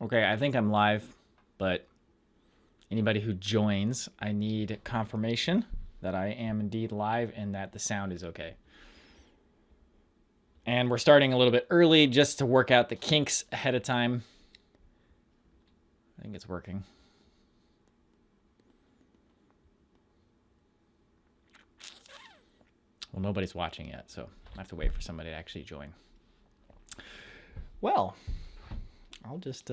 Okay, I think I'm live, but anybody who joins, I need confirmation that I am indeed live and that the sound is okay. And we're starting a little bit early just to work out the kinks ahead of time. I think it's working. Well, nobody's watching yet, so I have to wait for somebody to actually join. Well, I'll just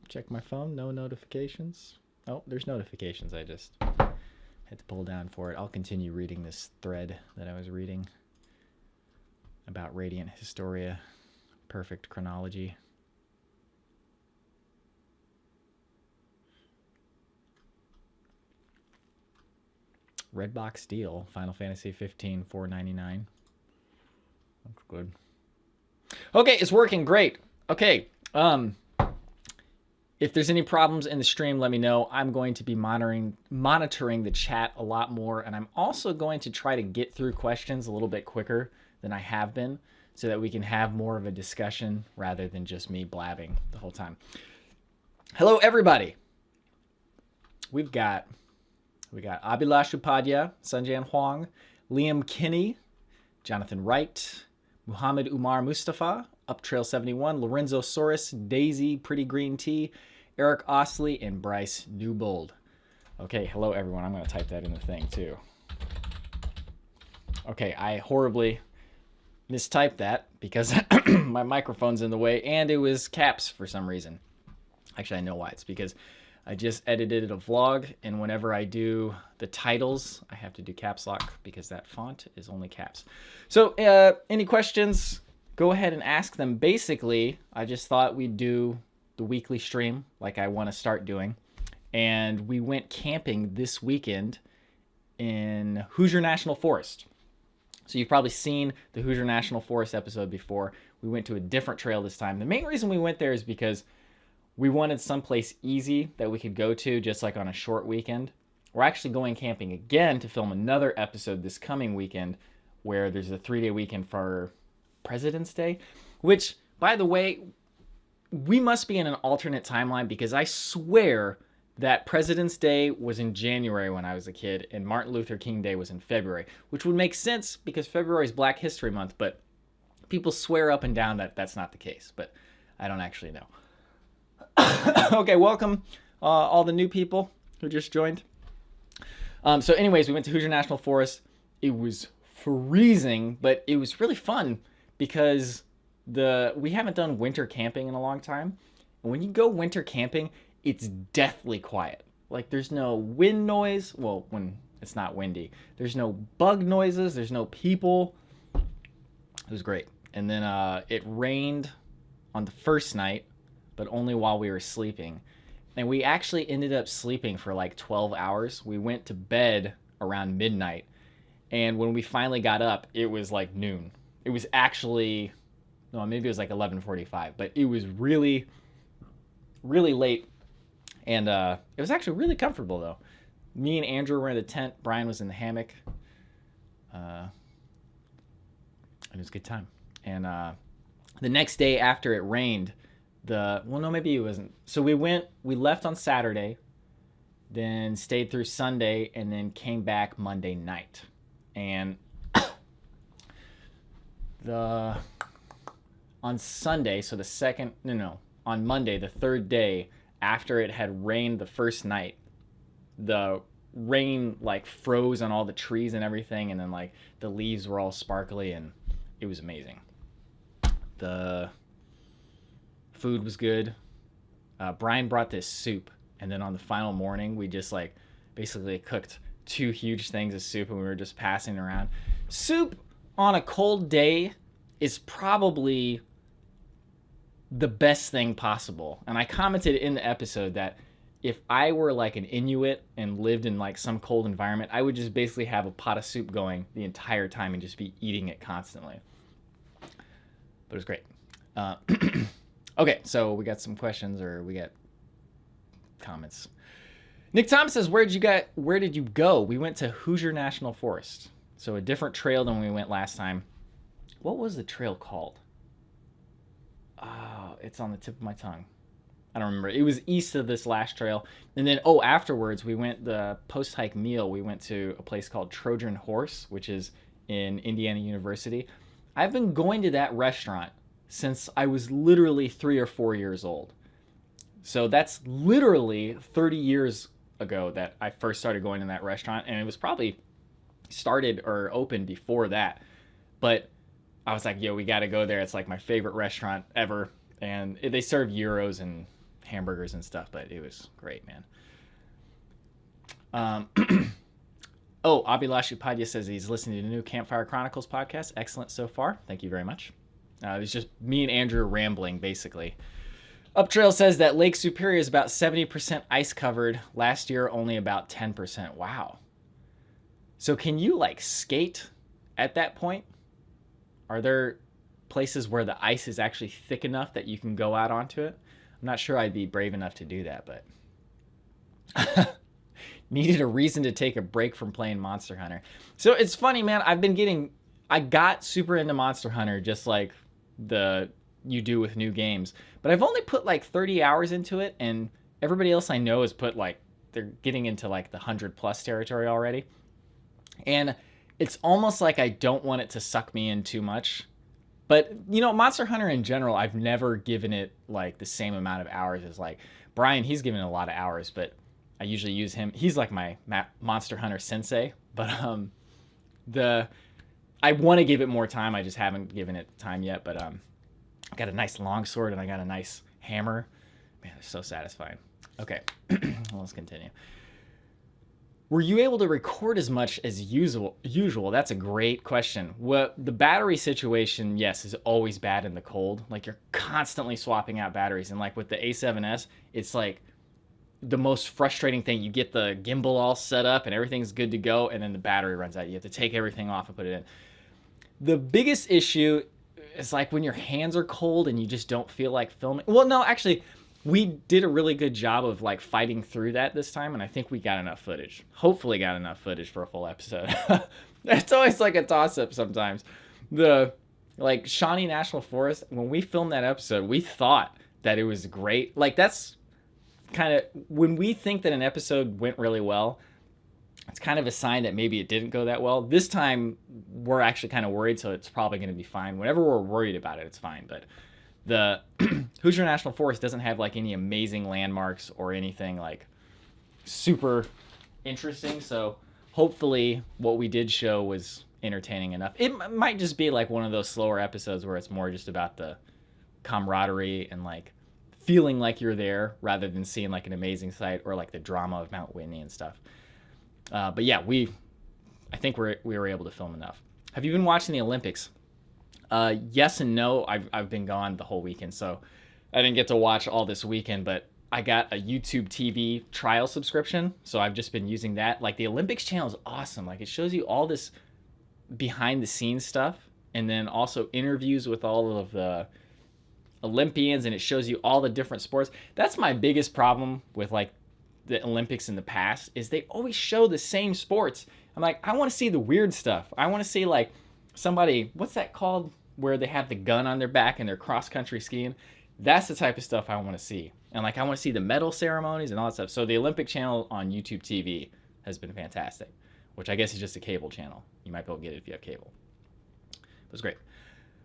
check my phone. No notifications. Oh, there's notifications. I just had to pull down for it. I'll continue reading this thread that I was reading about Radiant Historia, perfect chronology. Redbox deal, Final Fantasy 15, $4.99. Looks good. Okay, it's working great. Okay, if there's any problems in the stream, let me know. I'm going to be monitoring the chat a lot more, and I'm also going to try to get through questions a little bit quicker than I have been so that we can have more of a discussion rather than just me blabbing the whole time. Hello, everybody. We've got Abhilash Upadhyay, Sanjan Huang, Liam Kinney, Jonathan Wright, Muhammad Umar Mustafa, Uptrail 71, Lorenzo Soros, Daisy, Pretty Green Tea, Eric Osley, and Bryce Newbold. Okay, hello everyone. I'm going to type that in the thing too. Okay, I horribly mistyped that because my microphone's in the way and it was caps for some reason. Actually, I know why. It's because I just edited a vlog, and whenever I do the titles, I have to do caps lock because that font is only caps. So any questions, go ahead and ask them. Basically, I just thought we'd do the weekly stream like I want to start doing. And we went camping this weekend in Hoosier National Forest. So you've probably seen the Hoosier National Forest episode before. We went to a different trail this time. The main reason we went there is because we wanted someplace easy that we could go to just like on a short weekend. We're actually going camping again to film another episode this coming weekend where there's a 3-day weekend for President's Day, which, by the way, we must be in an alternate timeline because I swear that President's Day was in January when I was a kid and Martin Luther King Day was in February, which would make sense because February is Black History Month, but people swear up and down that that's not the case, but I don't actually know. Okay, welcome all the new people who just joined. So anyways, we went to Hoosier National Forest. It was freezing, but it was really fun because we haven't done winter camping in a long time. And when you go winter camping, it's deathly quiet. Like there's no wind noise. Well, when it's not windy. There's no bug noises. There's no people. It was great. And then it rained on the first night, but only while we were sleeping. And we actually ended up sleeping for like 12 hours. We went to bed around midnight. And when we finally got up, it was like noon. It was actually, no, maybe it was like 11:45, but it was really, really late. And it was actually really comfortable though. Me and Andrew were in the tent. Brian was in the hammock. And it was a good time. And the next day after it rained, maybe it wasn't. So we left on Saturday, then stayed through Sunday, and then came back Monday night. And on Sunday, so on Monday, the third day, after it had rained the first night, the rain like froze on all the trees and everything, and then like the leaves were all sparkly, and it was amazing. The food was good. Brian brought this soup, and then on the final morning, we just like basically cooked 2 huge things of soup, and we were just passing around. Soup on a cold day is probably the best thing possible. And I commented in the episode that if I were like an Inuit and lived in like some cold environment, I would just basically have a pot of soup going the entire time and just be eating it constantly. But it was great. Okay, so we got some questions, or we got comments. Nick Tom says, where did you go? We went to Hoosier National Forest. So a different trail than we went last time. What was the trail called? Oh, it's on the tip of my tongue. I don't remember. It was east of this last trail. And then, afterwards, we went the post-hike meal. We went to a place called Trojan Horse, which is in Indiana University. I've been going to that restaurant since I was literally 3 or 4 years old. So that's literally 30 years ago that I first started going to that restaurant. And it was probably started or opened before that. But I was like, yo, we got to go there. It's like my favorite restaurant ever. And they serve gyros and hamburgers and stuff, but it was great, man. Abhilash Upadhyay says he's listening to the new Campfire Chronicles podcast. Excellent so far. Thank you very much. It was just me and Andrew rambling, basically. Uptrail says that Lake Superior is about 70% ice covered. Last year, only about 10%. Wow. So can you, like, skate at that point? Are there places where the ice is actually thick enough that you can go out onto it? I'm not sure I'd be brave enough to do that, but needed a reason to take a break from playing Monster Hunter. So it's funny, man. I got super into Monster Hunter just like you do with new games, but I've only put like 30 hours into it, and everybody else I know has put like, they're getting into like the 100+ territory already. And it's almost like I don't want it to suck me in too much. But, Monster Hunter in general, I've never given it, like, the same amount of hours as, like, Brian. He's given it a lot of hours, but I usually use him. He's, like, my Monster Hunter sensei. But I want to give it more time. I just haven't given it time yet. But I got a nice longsword, and I got a nice hammer. Man, they're so satisfying. Okay, let's continue. Were you able to record as much as usual? That's a great question. Well, the battery situation, yes, is always bad in the cold. Like, you're constantly swapping out batteries. And like with the A7S, it's like the most frustrating thing. You get the gimbal all set up and everything's good to go, and then the battery runs out. You have to take everything off and put it in. The biggest issue is like when your hands are cold and you just don't feel like filming. Well, no, actually, we did a really good job of like fighting through that this time, and I think we got enough footage. Hopefully got enough footage for a full episode. It's always like a toss-up sometimes. The like Shawnee National Forest, when we filmed that episode, we thought that it was great. Like, that's kind of when we think that an episode went really well, it's kind of a sign that maybe it didn't go that well. This time we're actually kind of worried, so it's probably going to be fine. Whenever we're worried about it, it's fine. But the Hoosier National Forest doesn't have like any amazing landmarks or anything like super interesting. So hopefully what we did show was entertaining enough. It might just be like one of those slower episodes where it's more just about the camaraderie and like feeling like you're there rather than seeing like an amazing sight or like the drama of Mount Whitney and stuff. But yeah, I think we were able to film enough. Have you been watching the Olympics? Yes and no. I've been gone the whole weekend, so I didn't get to watch all this weekend, but I got a YouTube TV trial subscription, so I've just been using that. Like, the Olympics channel is awesome. Like, it shows you all this behind the scenes stuff, and then also interviews with all of the Olympians, and it shows you all the different sports. That's my biggest problem with like the Olympics in the past, is they always show the same sports. I'm like, I want to see the weird stuff. I want to see like somebody, what's that called, where they have the gun on their back and they're cross-country skiing. That's the type of stuff I want to see. And like, I want to see the medal ceremonies and all that stuff. So the Olympic channel on YouTube TV has been fantastic, which I guess is just a cable channel. You might be able to get it if you have cable. It was great.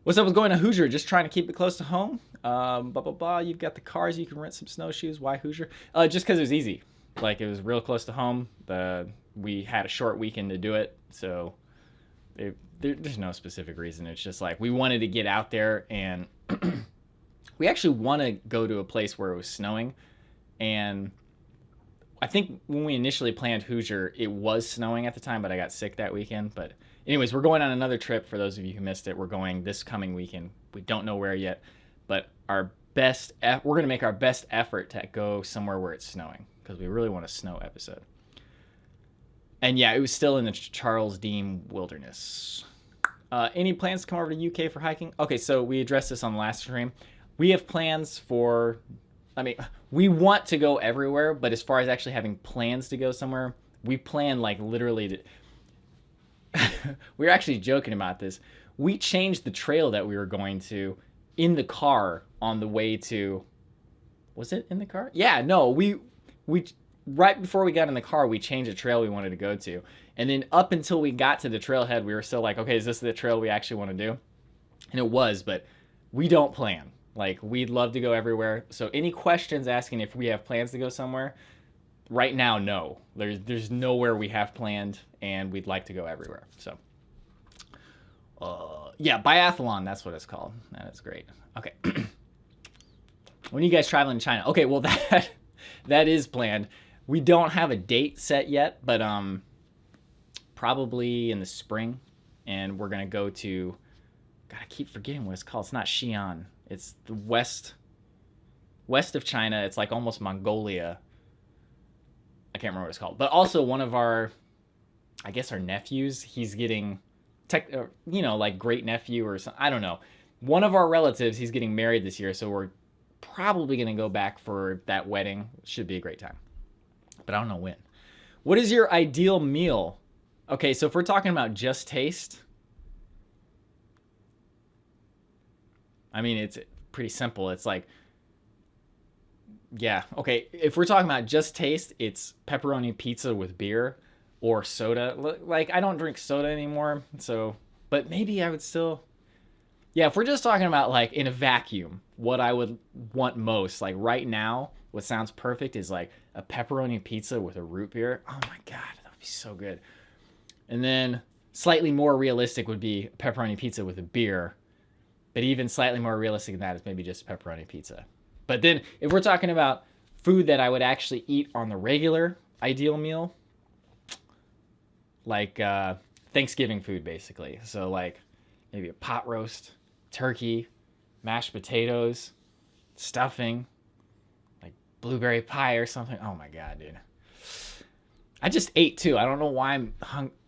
What's up with going to Hoosier? Just trying to keep it close to home. Blah, blah, blah. You've got the cars. You can rent some snowshoes. Why Hoosier? Just because it was easy. Like, it was real close to home. We had a short weekend to do it. So there's no specific reason. It's just like we wanted to get out there, and we actually want to go to a place where it was snowing. And I think when we initially planned Hoosier, it was snowing at the time, but I got sick that weekend. But anyways, we're going on another trip. For those of you who missed it, we're going this coming weekend. We don't know where yet, but we're going to make our best effort to go somewhere where it's snowing, because we really want a snow episode. And yeah, it was still in the Charles Dean Wilderness. Any plans to come over to UK for hiking? Okay, so we addressed this on the last stream. We have plans we want to go everywhere, but as far as actually having plans to go somewhere, we plan like literally we were actually joking about this. We changed the trail that we were going to in the car on the way to Was it in the car? Yeah, no, we right before we got in the car, we changed the trail we wanted to go to. And then up until we got to the trailhead, we were still like, okay, is this the trail we actually want to do? And it was, but we don't plan. Like, we'd love to go everywhere. So any questions asking if we have plans to go somewhere, right now, no. There's nowhere we have planned, and we'd like to go everywhere. So, yeah, biathlon, that's what it's called. That is great. Okay. When are you guys traveling to China? Okay, well, that is planned. We don't have a date set yet, but probably in the spring. And we're going to go to, God, I keep forgetting what it's called. It's not Xi'an. It's the west of China. It's like almost Mongolia. I can't remember what it's called. But also one of our, I guess our nephews, he's getting, like great nephew or something. I don't know. One of our relatives, he's getting married this year. So we're probably going to go back for that wedding. Should be a great time. But I don't know when. What is your ideal meal? Okay, so if we're talking about just taste, I mean, it's pretty simple. It's like, yeah, okay. If we're talking about just taste, it's pepperoni pizza with beer or soda. Like, I don't drink soda anymore, so, but maybe I would still, yeah, if we're just talking about like in a vacuum, what I would want most, like right now, what sounds perfect is like a pepperoni pizza with a root beer. Oh my God, that would be so good. And then slightly more realistic would be pepperoni pizza with a beer. But even slightly more realistic than that is maybe just pepperoni pizza. But then if we're talking about food that I would actually eat on the regular ideal meal, like Thanksgiving food, basically. So like maybe a pot roast, turkey, mashed potatoes, stuffing, like blueberry pie or something. Oh my God, dude. I just ate too. I don't know why I'm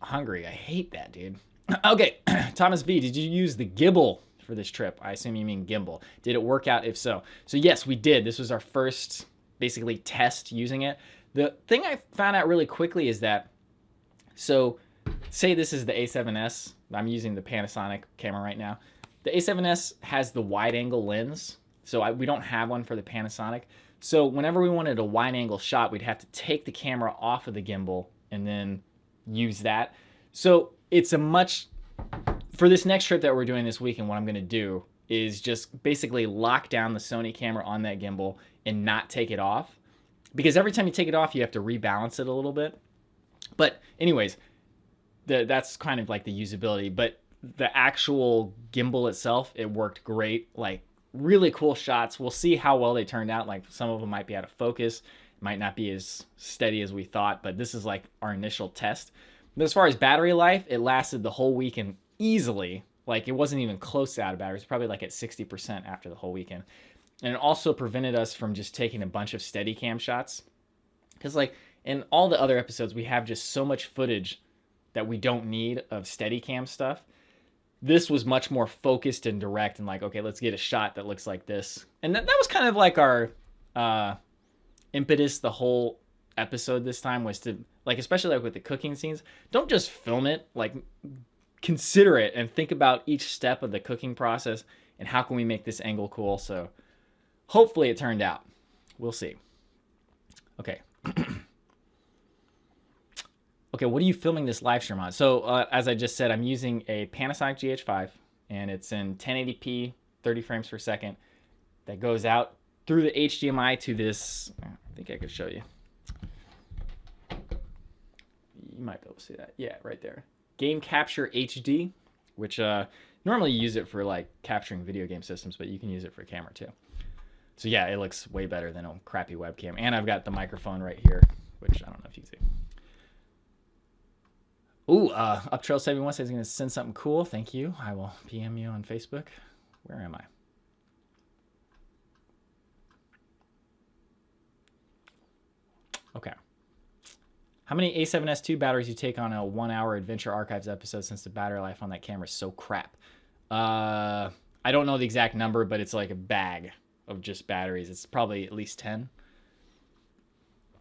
hungry. I hate that, dude. Okay, Thomas V, did you use the Gibble for this trip? I assume you mean gimbal. Did it work out? If so. So yes, we did. This was our first basically test using it. The thing I found out really quickly is that, so say this is the A7S. I'm using the Panasonic camera right now. The A7S has the wide angle lens. So we don't have one for the Panasonic. So whenever we wanted a wide angle shot, we'd have to take the camera off of the gimbal and then use that. So it's a much, for this next trip that we're doing this weekend, what I'm going to do is just basically lock down the Sony camera on that gimbal and not take it off. Because every time you take it off, you have to rebalance it a little bit. But anyways, that's kind of like the usability. But the actual gimbal itself, it worked great. Like really cool shots. We'll see how well they turned out. Like some of them might be out of focus, might not be as steady as we thought. But this is like our initial test. But as far as battery life, it lasted the whole weekend easily. Like it wasn't even close to out of battery. It's probably like at 60% after the whole weekend. And it also prevented us from just taking a bunch of Steadicam shots. Because like in all the other episodes, we have just so much footage that we don't need of Steadicam stuff. This was much more focused and direct and like, okay, let's get a shot that looks like this. And that was kind of like our impetus the whole episode this time, was to, like, especially like with the cooking scenes, don't just film it, like consider it and think about each step of the cooking process and how can we make this angle cool. So hopefully it turned out. We'll see. Okay. Okay, what are you filming this live stream on? So as I just said, I'm using a Panasonic GH5 and it's in 1080p, 30 frames per second. That goes out through the HDMI to this, I think I could show you. You might be able to see that. Yeah, right there. Game Capture HD, which normally you use it for like capturing video game systems, but you can use it for camera too. So yeah, it looks way better than a crappy webcam. And I've got the microphone right here, which I don't know if you can see. Ooh, Uptrail71 says he's going to send something cool. Thank you. I will PM you on Facebook. Where am I? Okay. How many A7S II batteries you take on a 1-hour Adventure Archives episode, since the battery life on that camera is so crap? I don't know the exact number, but it's like a bag of just batteries. It's probably at least 10.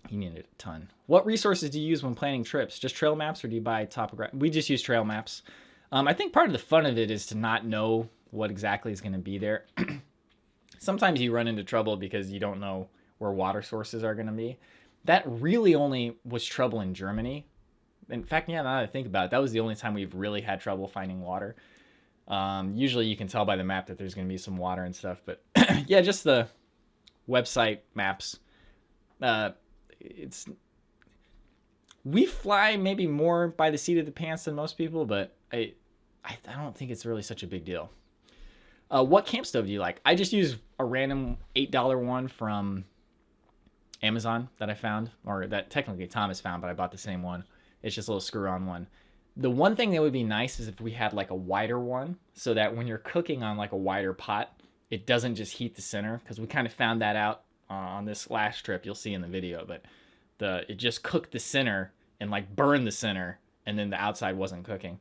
You need a ton. What resources do you use when planning trips? Just trail maps, or do you buy topographic? We just use trail maps. I think part of the fun of it is to not know what exactly is going to be there. Sometimes you run into trouble because you don't know where water sources are going to be. That really only was trouble in Germany. In fact, yeah, now that I think about it, that was the only time we've really had trouble finding water. Usually you can tell by the map that there's going to be some water and stuff, but yeah, just the website maps. We fly maybe more by the seat of the pants than most people, but I don't think it's really such a big deal. What camp stove do you like? I just use a random $8 one from Amazon that I found, or that technically Thomas found, but I bought the same one. It's just a little screw-on one. The one thing that would be nice is if we had like a wider one, so that when you're cooking on like a wider pot, it doesn't just heat the center, because we kind of found that out on this last trip. You'll see in the video, but it just cooked the center and like burned the center, and then the outside wasn't cooking.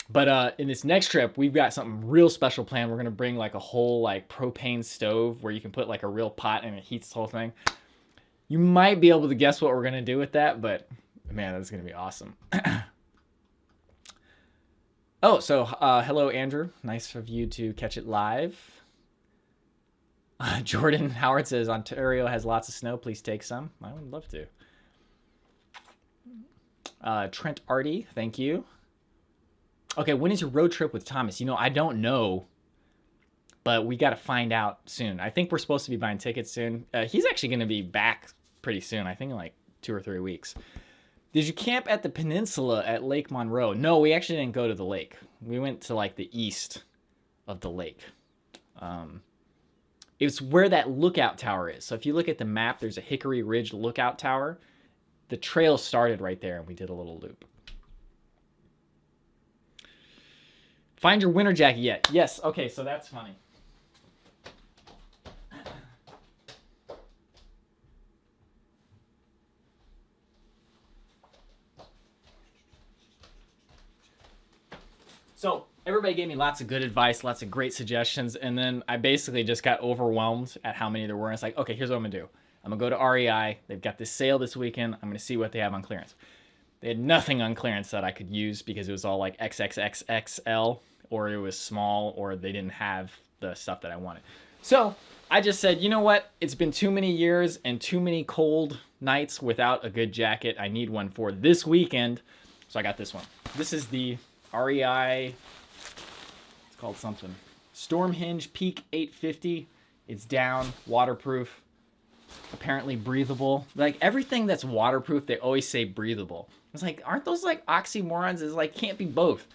But in this next trip, we've got something real special planned. We're going to bring like a whole like propane stove where you can put like a real pot and it heats the whole thing. You might be able to guess what we're going to do with that, but man, that's going to be awesome. Oh, so hello, Andrew. Nice of you to catch it live. Jordan Howard says, Ontario has lots of snow. Please take some. I would love to. Trent Artie, thank you. Okay, when is your road trip with Thomas? I don't know, but we got to find out soon. I think we're supposed to be buying tickets soon. He's actually going to be back pretty soon. I think in like 2 or 3 weeks. Did you camp at the peninsula at Lake Monroe? No, we actually didn't go to the lake. We went to like the east of the lake. It's where that lookout tower is. So if you look at the map, there's a Hickory Ridge lookout tower. The trail started right there, and we did a little loop. Find your winter jacket yet? Yes. Okay, so that's funny. So everybody gave me lots of good advice, lots of great suggestions, and then I basically just got overwhelmed at how many there were. And it's like, okay, here's what I'm going to do. I'm going to go to REI. They've got this sale this weekend. I'm going to see what they have on clearance. They had nothing on clearance that I could use because it was all like XXXXL, or it was small, or they didn't have the stuff that I wanted. So I just said, you know what? It's been too many years and too many cold nights without a good jacket. I need one for this weekend. So I got this one. This is the REI, it's called something. Storm Hinge Peak 850. It's down, waterproof, apparently breathable. Like everything that's waterproof, they always say breathable. It's like, aren't those like oxymorons? It's like, can't be both.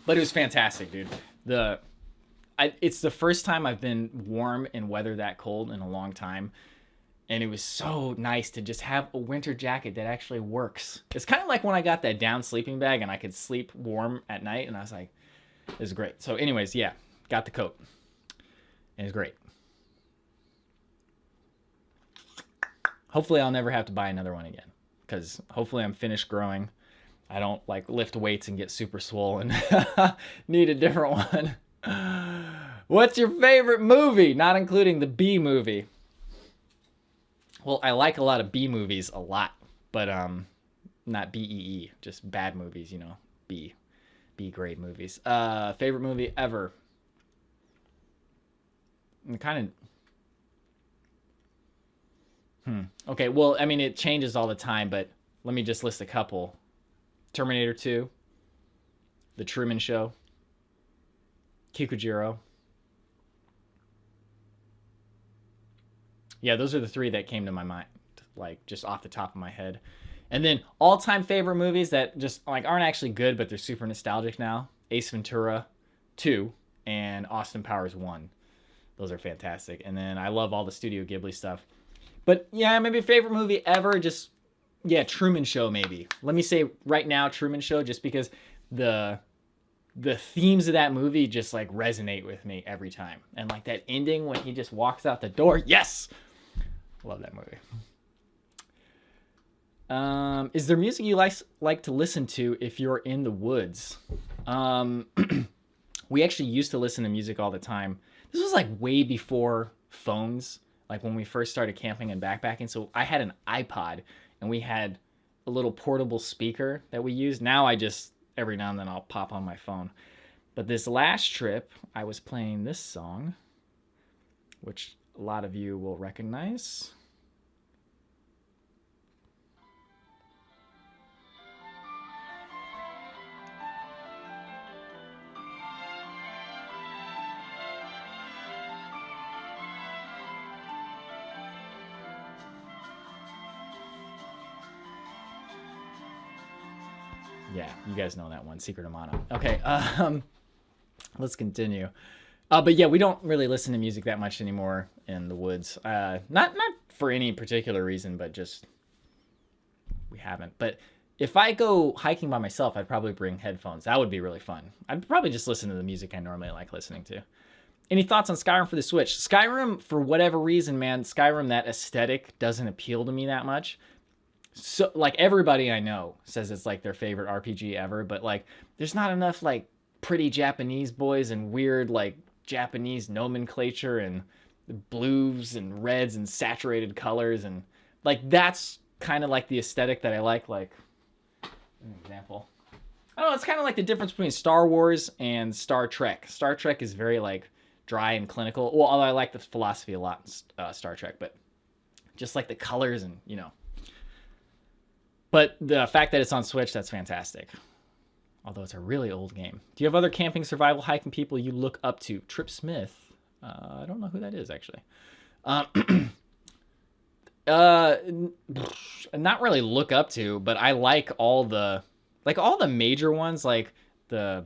But it was fantastic, dude. It's the first time I've been warm in weather that cold in a long time. And it was so nice to just have a winter jacket that actually works. It's kind of like when I got that down sleeping bag and I could sleep warm at night. And I was like, this is great. So anyways, yeah, got the coat. And it's great. Hopefully I'll never have to buy another one again. Because hopefully I'm finished growing. I don't like lift weights and get super swollen. Need a different one. What's your favorite movie? Not including the B movie. Well, I like a lot of B movies a lot, but not BEE, just bad movies, B grade movies. Favorite movie ever? Okay, well, I mean, it changes all the time, but let me just list a couple. Terminator 2, The Truman Show, Kikujiro. Yeah, those are the 3 that came to my mind, like just off the top of my head. And then all-time favorite movies that just like aren't actually good, but they're super nostalgic now. Ace Ventura 2 and Austin Powers 1. Those are fantastic. And then I love all the Studio Ghibli stuff. But yeah, maybe favorite movie ever, just yeah, Truman Show maybe. Let me say right now Truman Show, just because the themes of that movie just like resonate with me every time. And like that ending when he just walks out the door. Yes. Love that movie. Is there music you like to listen to if you're in the woods? We actually used to listen to music all the time. This was like way before phones, like when we first started camping and backpacking. So I had an iPod and we had a little portable speaker that we used. Now I just, every now and then I'll pop on my phone. But this last trip, I was playing this song, which a lot of you will recognize. Yeah, you guys know that one, Secret of Mana. Okay, let's continue. But yeah, we don't really listen to music that much anymore in the woods. Not for any particular reason, but just we haven't. But if I go hiking by myself, I'd probably bring headphones. That would be really fun. I'd probably just listen to the music I normally like listening to. Any thoughts on Skyrim for the Switch? Skyrim, for whatever reason, man, Skyrim, that aesthetic doesn't appeal to me that much. So, like, everybody I know says it's, like, their favorite RPG ever, but, like, there's not enough, like, pretty Japanese boys and weird, like, Japanese nomenclature and blues and reds and saturated colors. And, like, that's kind of, like, the aesthetic that I like an example. I don't know, it's kind of like the difference between Star Wars and Star Trek. Star Trek is very, like, dry and clinical. Well, although I like the philosophy a lot in Star Trek, but just like the colors and, you know. But the fact that it's on Switch, that's fantastic. Although it's a really old game. Do you have other camping, survival, hiking people you look up to? Trip Smith. I don't know who that is, actually. Not really look up to, but I like all the major ones. Like you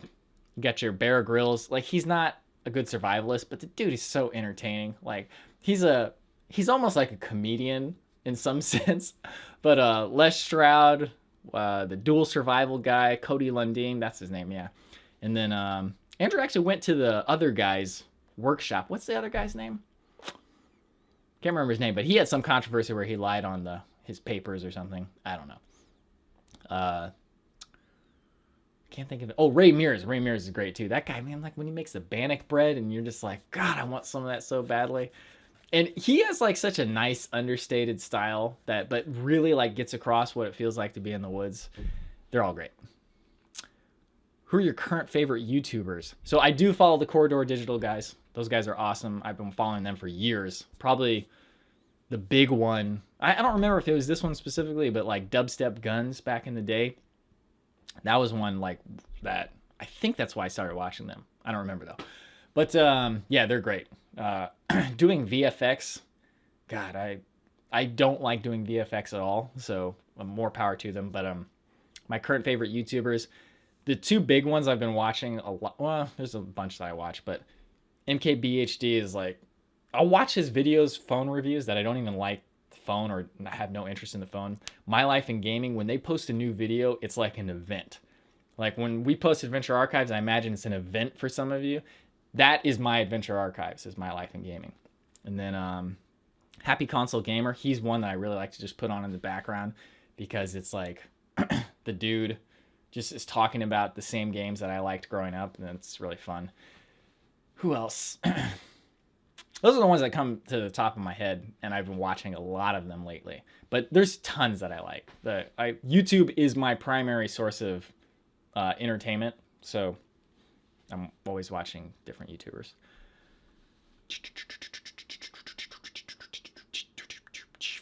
got your Bear Grylls. Like, he's not a good survivalist, but the dude is so entertaining. Like, he's almost like a comedian in some sense. But Les Stroud, the dual survival guy, Cody Lundeen, that's his name, yeah. And then Andrew actually went to the other guy's workshop. What's the other guy's name? Can't remember his name, but he had some controversy where he lied on his papers or something. I don't know. Can't think of it. Oh, Ray Mears. Ray Mears is great too. That guy, man, like when he makes the bannock bread and you're just like, God, I want some of that so badly. And he has like such a nice understated style but really like gets across what it feels like to be in the woods. They're all great. Who are your current favorite YouTubers? So I do follow the Corridor Digital guys. Those guys are awesome. I've been following them for years. Probably the big one. I don't remember if it was this one specifically, but like Dubstep Guns back in the day. That was one like that. I think that's why I started watching them. I don't remember though. But yeah, they're great. Doing VFX, God, I don't like doing VFX at all. So more power to them. But my current favorite YouTubers, the two big ones I've been watching a lot. Well, there's a bunch that I watch, but MKBHD is like, I'll watch his videos, phone reviews that I don't even like the phone or have no interest in the phone. My Life in Gaming, when they post a new video, it's like an event. Like when we post Adventure Archives, I imagine it's an event for some of you. That is my Adventure Archives, is My Life in Gaming. And then Happy Console Gamer, he's one that I really like to just put on in the background because it's like the dude just is talking about the same games that I liked growing up, and it's really fun. Who else? Those are the ones that come to the top of my head, and I've been watching a lot of them lately. But there's tons that I like. YouTube is my primary source of entertainment, so I'm always watching different YouTubers.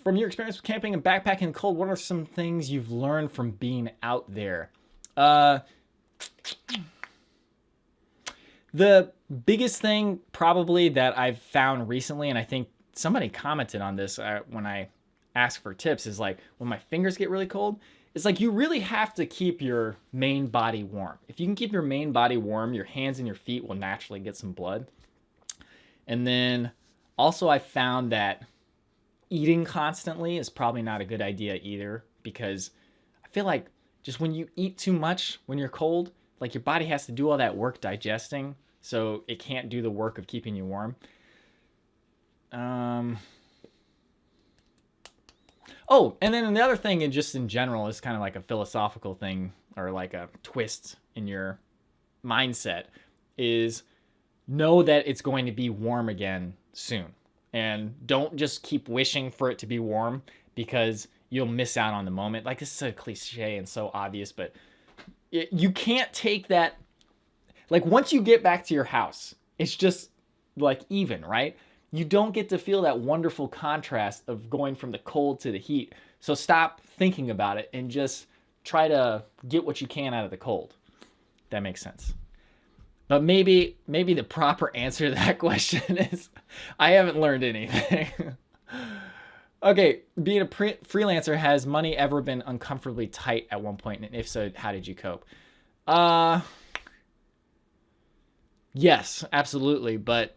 From your experience with camping and backpacking in the cold, what are some things you've learned from being out there? The biggest thing probably that I've found recently, and I think somebody commented on this when I asked for tips, is like when my fingers get really cold, it's like you really have to keep your main body warm. If you can keep your main body warm, your hands and your feet will naturally get some blood. And then also I found that eating constantly is probably not a good idea either, because I feel like just when you eat too much when you're cold, like your body has to do all that work digesting, so it can't do the work of keeping you warm. Oh, and then the other thing, and just in general, is kind of like a philosophical thing or like a twist in your mindset, is know that it's going to be warm again soon. And don't just keep wishing for it to be warm, because you'll miss out on the moment. Like, this is a cliche and so obvious, but you can't take that. Like, once you get back to your house, it's just like even, right? You don't get to feel that wonderful contrast of going from the cold to the heat. So stop thinking about it and just try to get what you can out of the cold. That makes sense. But maybe the proper answer to that question is I haven't learned anything. Okay, being a freelancer, has money ever been uncomfortably tight at one point? And if so, how did you cope? Uh, yes, absolutely. But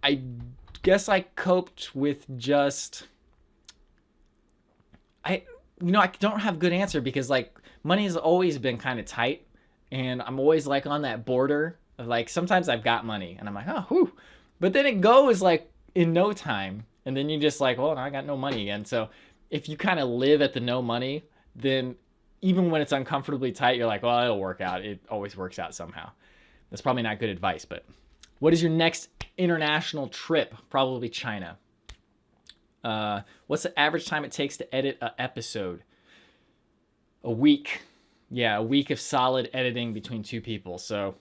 I guess I coped with just I don't have a good answer because like money has always been kind of tight, and I'm always like on that border of like sometimes I've got money and I'm like, oh, whew. But then it goes like in no time, and then you just like, well, now I got no money again. So if you kind of live at the no money, then even when it's uncomfortably tight, you're like, well, it'll work out. It always works out somehow. That's probably not good advice, but what is your next international trip? Probably China. What's the average time it takes to edit an episode? A week. Yeah, a week of solid editing between two people. So,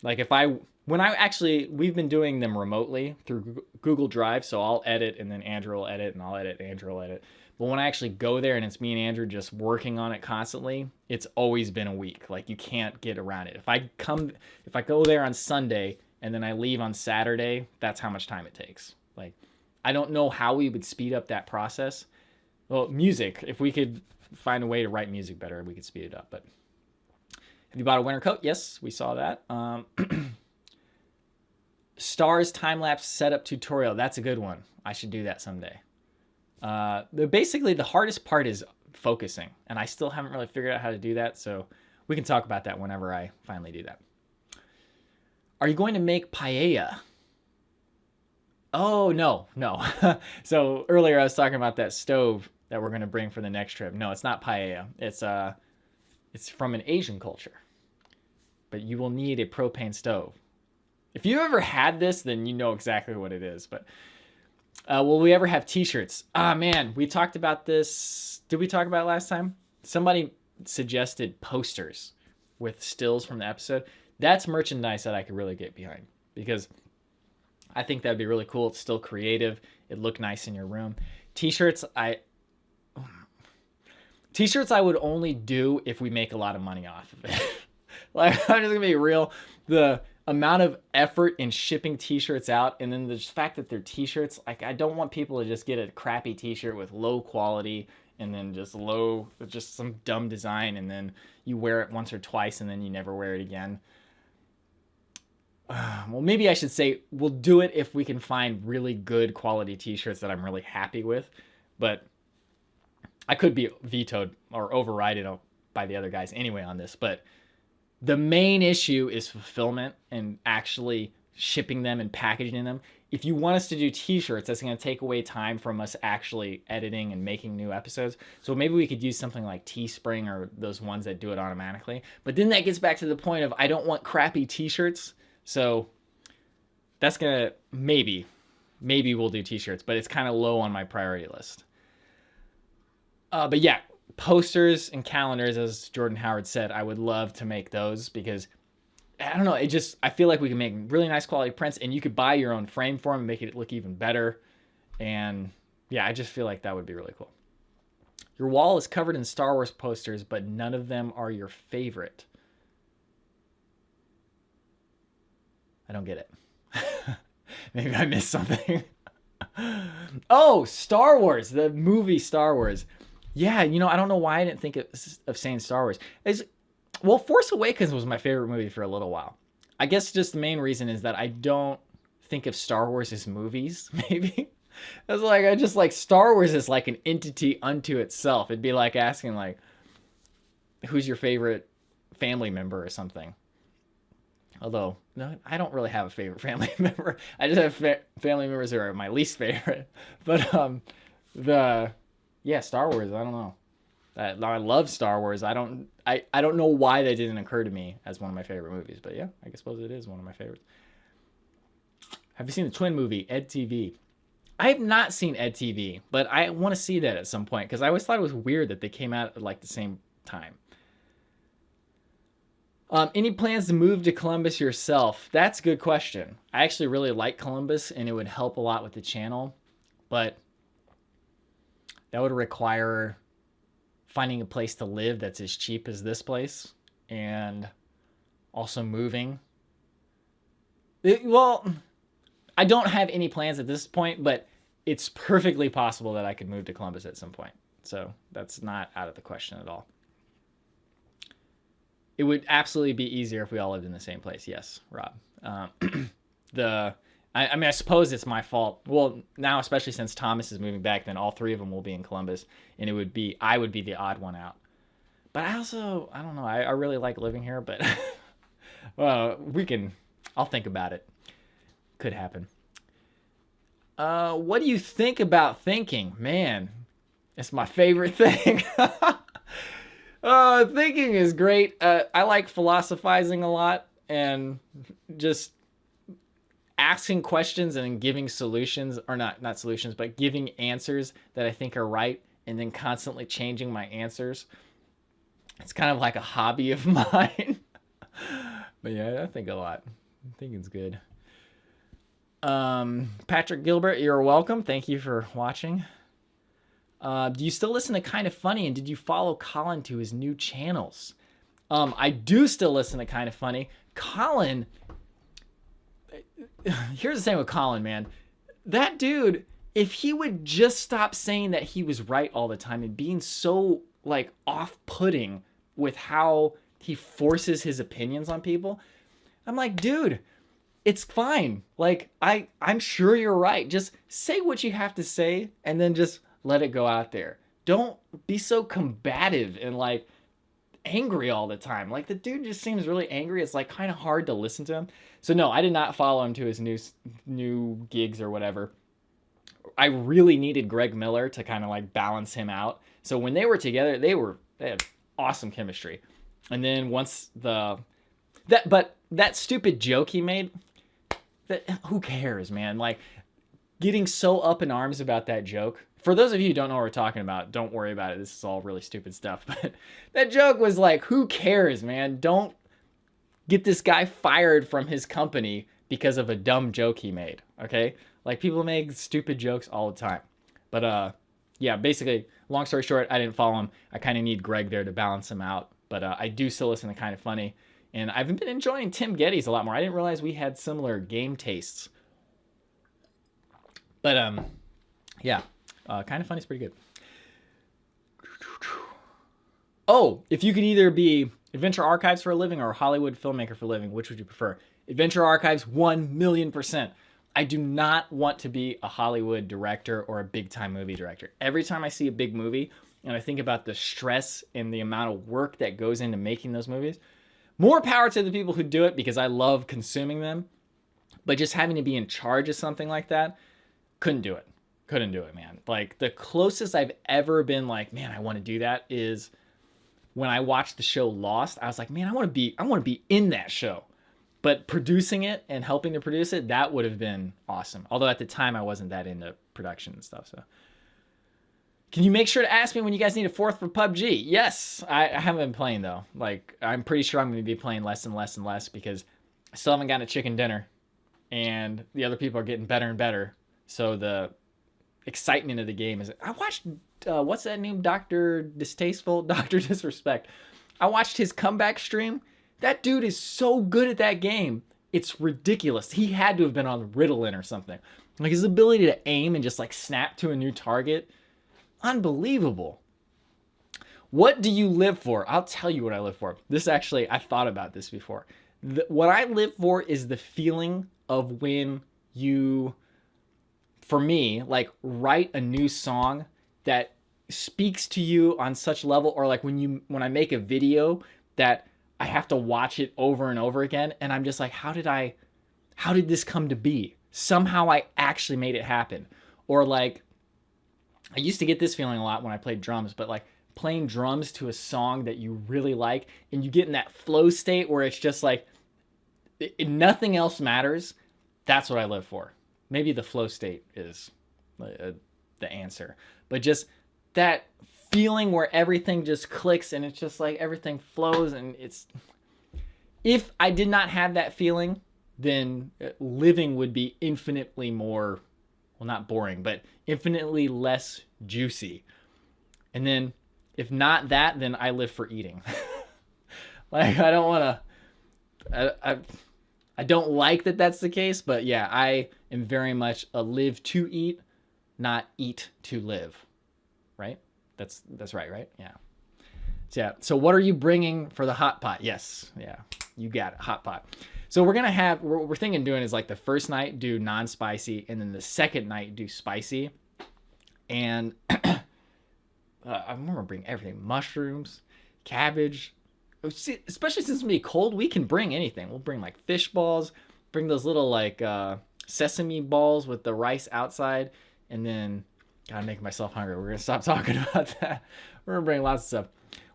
like we've been doing them remotely through Google Drive, so I'll edit and then Andrew will edit and I'll edit, Andrew will edit. But when I actually go there and it's me and Andrew just working on it constantly, it's always been a week. Like you can't get around it. If I go there on Sunday and then I leave on Saturday, that's how much time it takes. Like I don't know how we would speed up that process. Well, music, if we could find a way to write music better, we could speed it up. But have you bought a winter coat? Yes, we saw that. Stars time-lapse setup tutorial. That's a good one. I should do that someday. Basically, the hardest part is focusing, and I still haven't really figured out how to do that, so we can talk about that whenever I finally do that. Are you going to make paella? Oh, no. So earlier I was talking about that stove that we're going to bring for the next trip. No, it's not paella. It's from an Asian culture. But you will need a propane stove. If you've ever had this, then you know exactly what it is. But will we ever have t-shirts? Man, we talked about this. Did we talk about it last time? Somebody suggested posters with stills from the episode. That's merchandise that I could really get behind because I think that'd be really cool. It's still creative. It'd look nice in your room. T-shirts, I would only do if we make a lot of money off of it. Like, I'm just gonna be real. The amount of effort in shipping t-shirts out, and then the fact that they're t-shirts, like I don't want people to just get a crappy t-shirt with low quality and then just some dumb design, and then you wear it once or twice and then you never wear it again. Well, maybe I should say we'll do it if we can find really good quality t-shirts that I'm really happy with, but I could be vetoed or overridden by the other guys anyway on this. But the main issue is fulfillment and actually shipping them and packaging them. If you want us to do t-shirts, that's going to take away time from us actually editing and making new episodes. So maybe we could use something like Teespring or those ones that do it automatically. But then that gets back to the point of I don't want crappy t-shirts. So that's going to maybe we'll do t-shirts, but it's kind of low on my priority list. But yeah, posters and calendars, as Jordan Howard said, I would love to make those because I don't know. I feel like we can make really nice quality prints and you could buy your own frame for them and make it look even better. And yeah, I just feel like that would be really cool. Your wall is covered in Star Wars posters, but none of them are your favorite. I don't get it. Maybe I missed something. Oh, Star Wars, the movie Star Wars. Yeah, I don't know why I didn't think of saying Star Wars. Well, Force Awakens was my favorite movie for a little while. I guess just the main reason is that I don't think of Star Wars as movies, maybe. I just like Star Wars is like an entity unto itself. It'd be like asking like, who's your favorite family member or something. Although, no, I don't really have a favorite family member. I just have family members who are my least favorite. But Star Wars, I don't know. I love Star Wars. I don't know why that didn't occur to me as one of my favorite movies. But yeah, I suppose it is one of my favorites. Have you seen the Twin movie, Ed TV? I have not seen Ed TV, but I want to see that at some point because I always thought it was weird that they came out at like the same time. Any plans to move to Columbus yourself? That's a good question. I actually really like Columbus, and it would help a lot with the channel, but that would require finding a place to live that's as cheap as this place, and also moving. Well, I don't have any plans at this point, but it's perfectly possible that I could move to Columbus at some point. So that's not out of the question at all. It would absolutely be easier if we all lived in the same place. Yes, Rob. I mean, I suppose it's my fault. Well, now, especially since Thomas is moving back, then all three of them will be in Columbus, and I would be the odd one out. But I don't know. I really like living here, but well, I'll think about it. Could happen. What do you think about thinking? Man, it's my favorite thing. Thinking is great. I like philosophizing a lot and just asking questions and then giving solutions, or not solutions, but giving answers that I think are right, and then constantly changing my answers. It's kind of like a hobby of mine. But yeah, I think a lot. Thinking's good. Patrick Gilbert, you're welcome. Thank you for watching. Do you still listen to Kind of Funny, and did you follow Colin to his new channels? I do still listen to Kind of Funny. Colin, here's the thing with Colin, man. That dude, if he would just stop saying that he was right all the time and being so like off-putting with how he forces his opinions on people, I'm like, dude, it's fine. Like, I'm sure you're right. Just say what you have to say and then just let it go out there. Don't be so combative and like angry all the time. Like, the dude just seems really angry. It's like kind of hard to listen to him. So no, I did not follow him to his new gigs or whatever. I really needed Greg Miller to kind of like balance him out. So when they were together, they had awesome chemistry. And then once that stupid joke he made, who cares, man? Like, getting so up in arms about that joke. For those of you who don't know what we're talking about, don't worry about it. This is all really stupid stuff. But that joke was like, who cares, man? Don't get this guy fired from his company because of a dumb joke he made, okay? Like, people make stupid jokes all the time. But, yeah, basically, long story short, I didn't follow him. I kind of need Greg there to balance him out. But I do still listen to Kind of Funny. And I've been enjoying Tim Geddes a lot more. I didn't realize we had similar game tastes. But, yeah, Kind of Funny is pretty good. Oh, if you could either be Adventure Archives for a living or Hollywood filmmaker for a living, which would you prefer? Adventure Archives, 1,000,000%. I do not want to be a Hollywood director or a big-time movie director. Every time I see a big movie and I think about the stress and the amount of work that goes into making those movies, more power to the people who do it because I love consuming them. But just having to be in charge of something like that, couldn't do it. Couldn't do it, man. Like, the closest I've ever been like, man, I want to do that is when I watched the show Lost. I was like, man, I want to be in that show. But producing it and helping to produce it, that would have been awesome. Although at the time I wasn't that into production and stuff. So, can you make sure to ask me when you guys need a fourth for PUBG? Yes, I haven't been playing though. Like, I'm pretty sure I'm going to be playing less and less and less because I still haven't gotten a chicken dinner, and the other people are getting better and better. So the excitement of the game is. I watched what's that name? Dr. Distasteful, Dr. Disrespect. I watched his comeback stream. That dude is so good at that game. It's ridiculous. He had to have been on Ritalin or something. Like, his ability to aim and just like snap to a new target. Unbelievable. What do you live for? I'll tell you what I live for. This actually, I thought about this before. What I live for is the feeling of when you, for me, like, write a new song that speaks to you on such level, or like when I make a video that I have to watch it over and over again, and I'm just like, how did this come to be? Somehow I actually made it happen. Or like, I used to get this feeling a lot when I played drums, but like playing drums to a song that you really like, and you get in that flow state where it's just like, nothing else matters. That's what I live for. Maybe the flow state is the answer, but just that feeling where everything just clicks and it's just like everything flows. And if I did not have that feeling, then living would be infinitely more, well, not boring, but infinitely less juicy. And then if not that, then I live for eating. Like, I don't want to, I don't like that that's the case, but yeah, I am very much a live to eat not eat to live, right? That's right? Yeah. So, yeah. So what are you bringing for the hot pot? Yes. Yeah. You got it. Hot pot. So we're going to have, what we're thinking doing is like the first night do non-spicy, and then the second night do spicy. And I'm going to bring everything. Mushrooms, cabbage. Especially since it's going to be cold, we can bring anything. We'll bring like fish balls, bring those little like sesame balls with the rice outside. And then, gotta make myself hungry. We're going to stop talking about that. We're going to bring lots of stuff.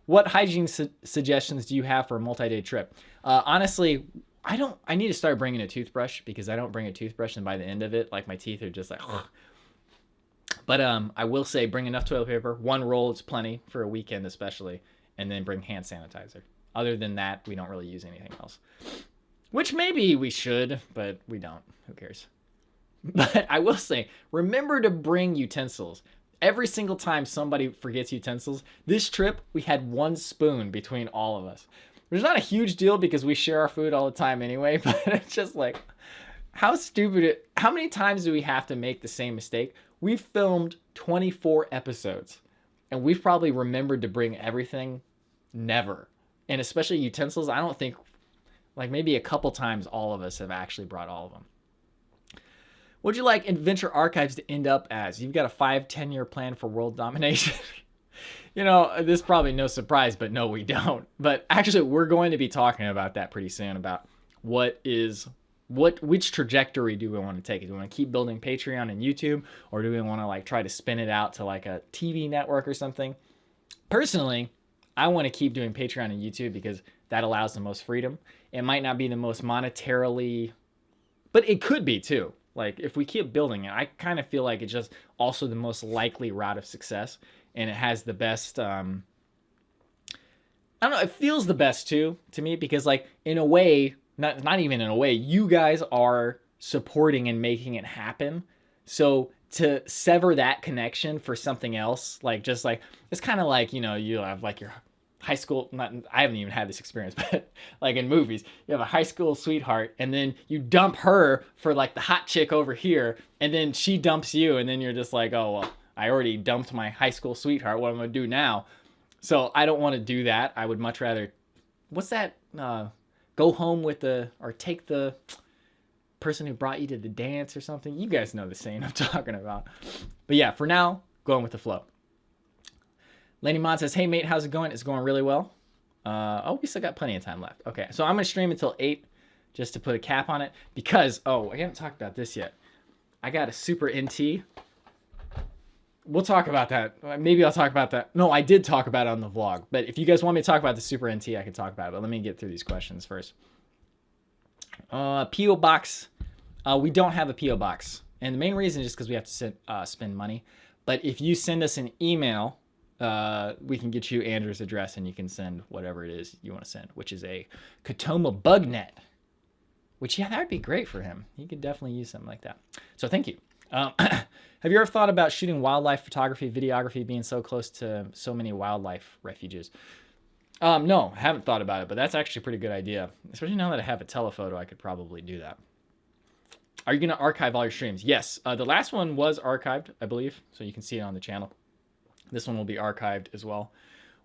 What hygiene suggestions do you have for a multi-day trip? Honestly, I need to start bringing a toothbrush, because I don't bring a toothbrush, and by the end of it, like my teeth are just like, ugh. But I will say bring enough toilet paper. One roll is plenty for a weekend especially, and then bring hand sanitizer. Other than that, we don't really use anything else. Which maybe we should, but we don't. Who cares? But I will say, remember to bring utensils. Every single time somebody forgets utensils, this trip, we had one spoon between all of us. Which is not a huge deal because we share our food all the time anyway, but it's just like, how stupid how many times do we have to make the same mistake? We've filmed 24 episodes, and we've probably remembered to bring everything. Never. And especially utensils, I don't think, like maybe a couple times all of us have actually brought all of them. What'd you like Adventure Archives to end up as? You've got a 5-10 year plan for world domination. You know, this is probably no surprise, but no, we don't. But actually, we're going to be talking about that pretty soon, about which trajectory do we want to take? Do we want to keep building Patreon and YouTube, or do we want to like try to spin it out to like a TV network or something? Personally, I want to keep doing Patreon and YouTube because that allows the most freedom. It might not be the most monetarily, but it could be too. Like if we keep building it, I kind of feel like it's just also the most likely route of success, and it has the best, I don't know, it feels the best too to me, because like in a way, not even in a way, you guys are supporting and making it happen. So to sever that connection for something else, like just like, it's kind of like, you know, you have like your high school, I haven't even had this experience, but like in movies, you have a high school sweetheart, and then you dump her for like the hot chick over here, and then she dumps you, and then you're just like, oh, well, I already dumped my high school sweetheart. What am I going to do now? So I don't want to do that. I would much rather, what's that? Go home with or take the person who brought you to the dance or something. You guys know the saying I'm talking about. But yeah, for now, going with the flow. Lenny Mon says, hey mate, how's it going? It's going really well. We still got plenty of time left. Okay, so I'm going to stream until 8 just to put a cap on it, because, I haven't talked about this yet. I got a Super NT. We'll talk about that. Maybe I'll talk about that. No, I did talk about it on the vlog. But if you guys want me to talk about the Super NT, I can talk about it. But let me get through these questions first. P.O. Box. We don't have a P.O. Box. And the main reason is just because we have to spend money. But if you send us an email, we can get you Andrew's address, and you can send whatever it is you want to send, which is a Katoma bug net. Which, yeah, that would be great for him. He could definitely use something like that. So thank you. Have you ever thought about shooting wildlife photography, videography, being so close to so many wildlife refuges? No, I haven't thought about it, but that's actually a pretty good idea. Especially now that I have a telephoto, I could probably do that. Are you going to archive all your streams? Yes. The last one was archived, I believe, so you can see it on the channel. This one will be archived as well.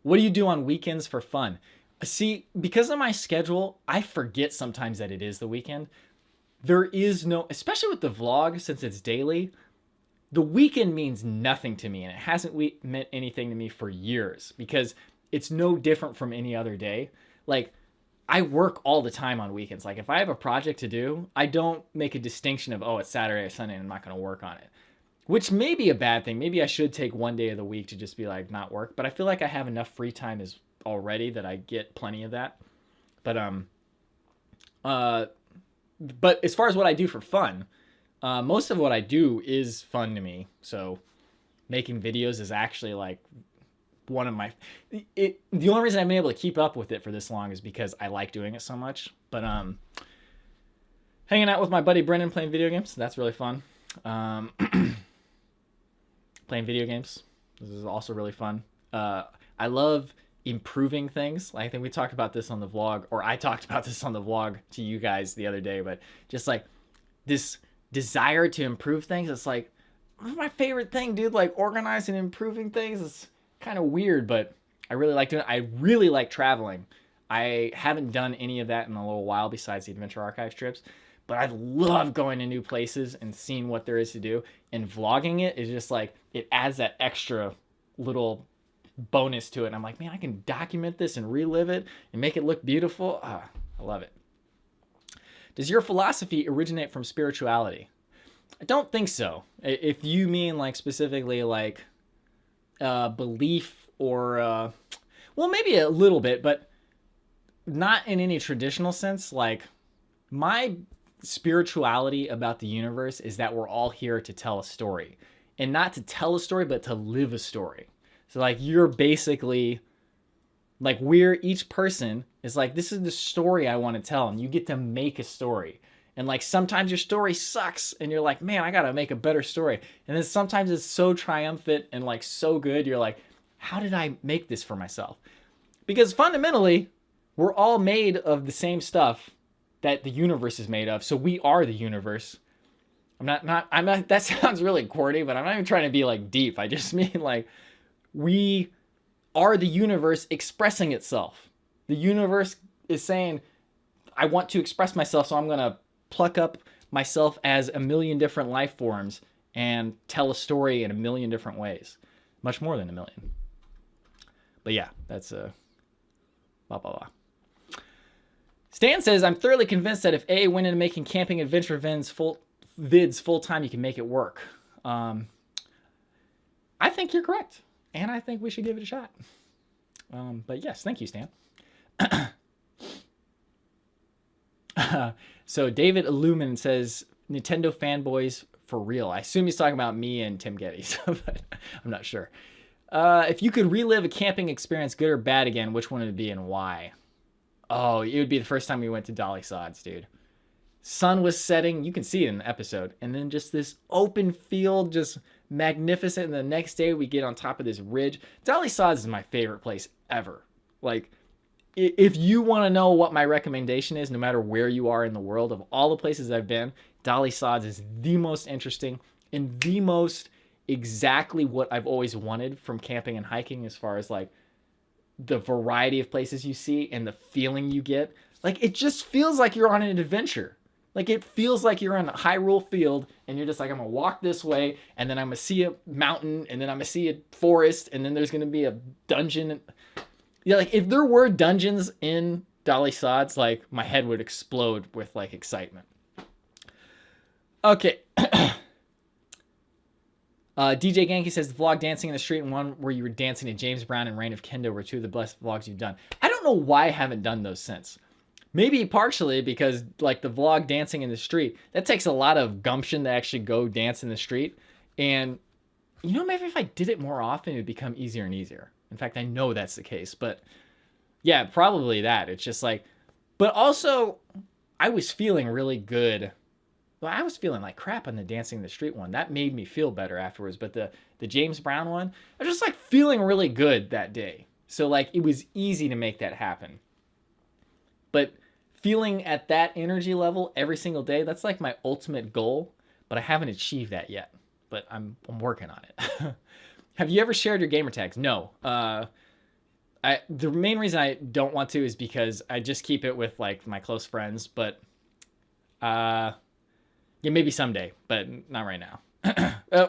What do you do on weekends for fun? See, because of my schedule, I forget sometimes that it is the weekend. There is no, especially with the vlog, since it's daily, the weekend means nothing to me, and it hasn't meant anything to me for years, because it's no different from any other day. Like, I work all the time on weekends. Like, if I have a project to do, I don't make a distinction of, oh, it's Saturday or Sunday and I'm not going to work on it. Which may be a bad thing. Maybe I should take one day of the week to just be like, not work. But I feel like I have enough free time already that I get plenty of that. But as far as what I do for fun, most of what I do is fun to me. So making videos is actually like one of the only reason I've been able to keep up with it for this long is because I like doing it so much. But hanging out with my buddy Brendan playing video games, that's really fun. Playing video games, this is also really fun. I love improving things. Like, I think we talked about this on the vlog, or I talked about this on the vlog to you guys the other day, but just like this desire to improve things, it's like my favorite thing, dude. Like organizing and improving things is kind of weird, but I really like doing it. I really like traveling. I haven't done any of that in a little while besides the Adventure Archive trips, but I love going to new places and seeing what there is to do. And vlogging it is just like, it adds that extra little bonus to it. And I'm like, man, I can document this and relive it and make it look beautiful. Ah, I love it. Does your philosophy originate from spirituality? I don't think so. If you mean like specifically like belief or, well, maybe a little bit, but not in any traditional sense. Like my spirituality about the universe is that we're all here to tell a story, and not to tell a story, but to live a story. So like you're basically like, we're, each person is like, this is the story I want to tell, and you get to make a story. And like sometimes your story sucks and you're like, man, I gotta make a better story. And then sometimes it's so triumphant and like so good, you're like, how did I make this for myself? Because fundamentally, we're all made of the same stuff that the universe is made of. So we are the universe. I'm not, that sounds really corny, but I'm not even trying to be like deep. I just mean like, we are the universe expressing itself. The universe is saying, I want to express myself, so I'm going to pluck up myself as a million different life forms and tell a story in a million different ways. Much more than a million. But yeah, that's blah, blah, blah. Stan says, I'm thoroughly convinced that if A went into making camping adventure vids full time, you can make it work. I think you're correct. And I think we should give it a shot. But yes, thank you, Stan. So David Illumin says, Nintendo fanboys for real. I assume he's talking about me and Tim Geddes, but I'm not sure. If you could relive a camping experience, good or bad again, which one would it be and why? Oh, it would be the first time we went to Dolly Sods, dude. Sun was setting. You can see it in the episode. And then just this open field, just magnificent. And the next day we get on top of this ridge. Dolly Sods is my favorite place ever. Like, if you want to know what my recommendation is, no matter where you are in the world, of all the places I've been, Dolly Sods is the most interesting and the most exactly what I've always wanted from camping and hiking, as far as like the variety of places you see and the feeling you get. Like, it just feels like you're on an adventure. Like, it feels like you're on a Hyrule field and you're just like, I'm going to walk this way and then I'm going to see a mountain and then I'm going to see a forest and then there's going to be a dungeon. Yeah, like if there were dungeons in Dolly Sods, like my head would explode with like excitement. Okay. DJ Genki says the vlog Dancing in the Street and one where you were dancing to James Brown and Reign of Kendo were two of the best vlogs you've done. I don't know why I haven't done those since. Maybe partially because like the vlog Dancing in the Street, that takes a lot of gumption to actually go dance in the street. And you know, maybe if I did it more often, it would become easier and easier. In fact, I know that's the case, but yeah, probably that. It's just like, but also I was feeling really good. Well, I was feeling like crap on the Dancing in the Street one. That made me feel better afterwards. But the James Brown one, I was just like feeling really good that day. So like it was easy to make that happen. But feeling at that energy level every single day, that's like my ultimate goal. But I haven't achieved that yet. But I'm working on it. Have you ever shared your gamer tags? No. The main reason I don't want to is because I just keep it with like my close friends. But yeah, maybe someday, but not right now.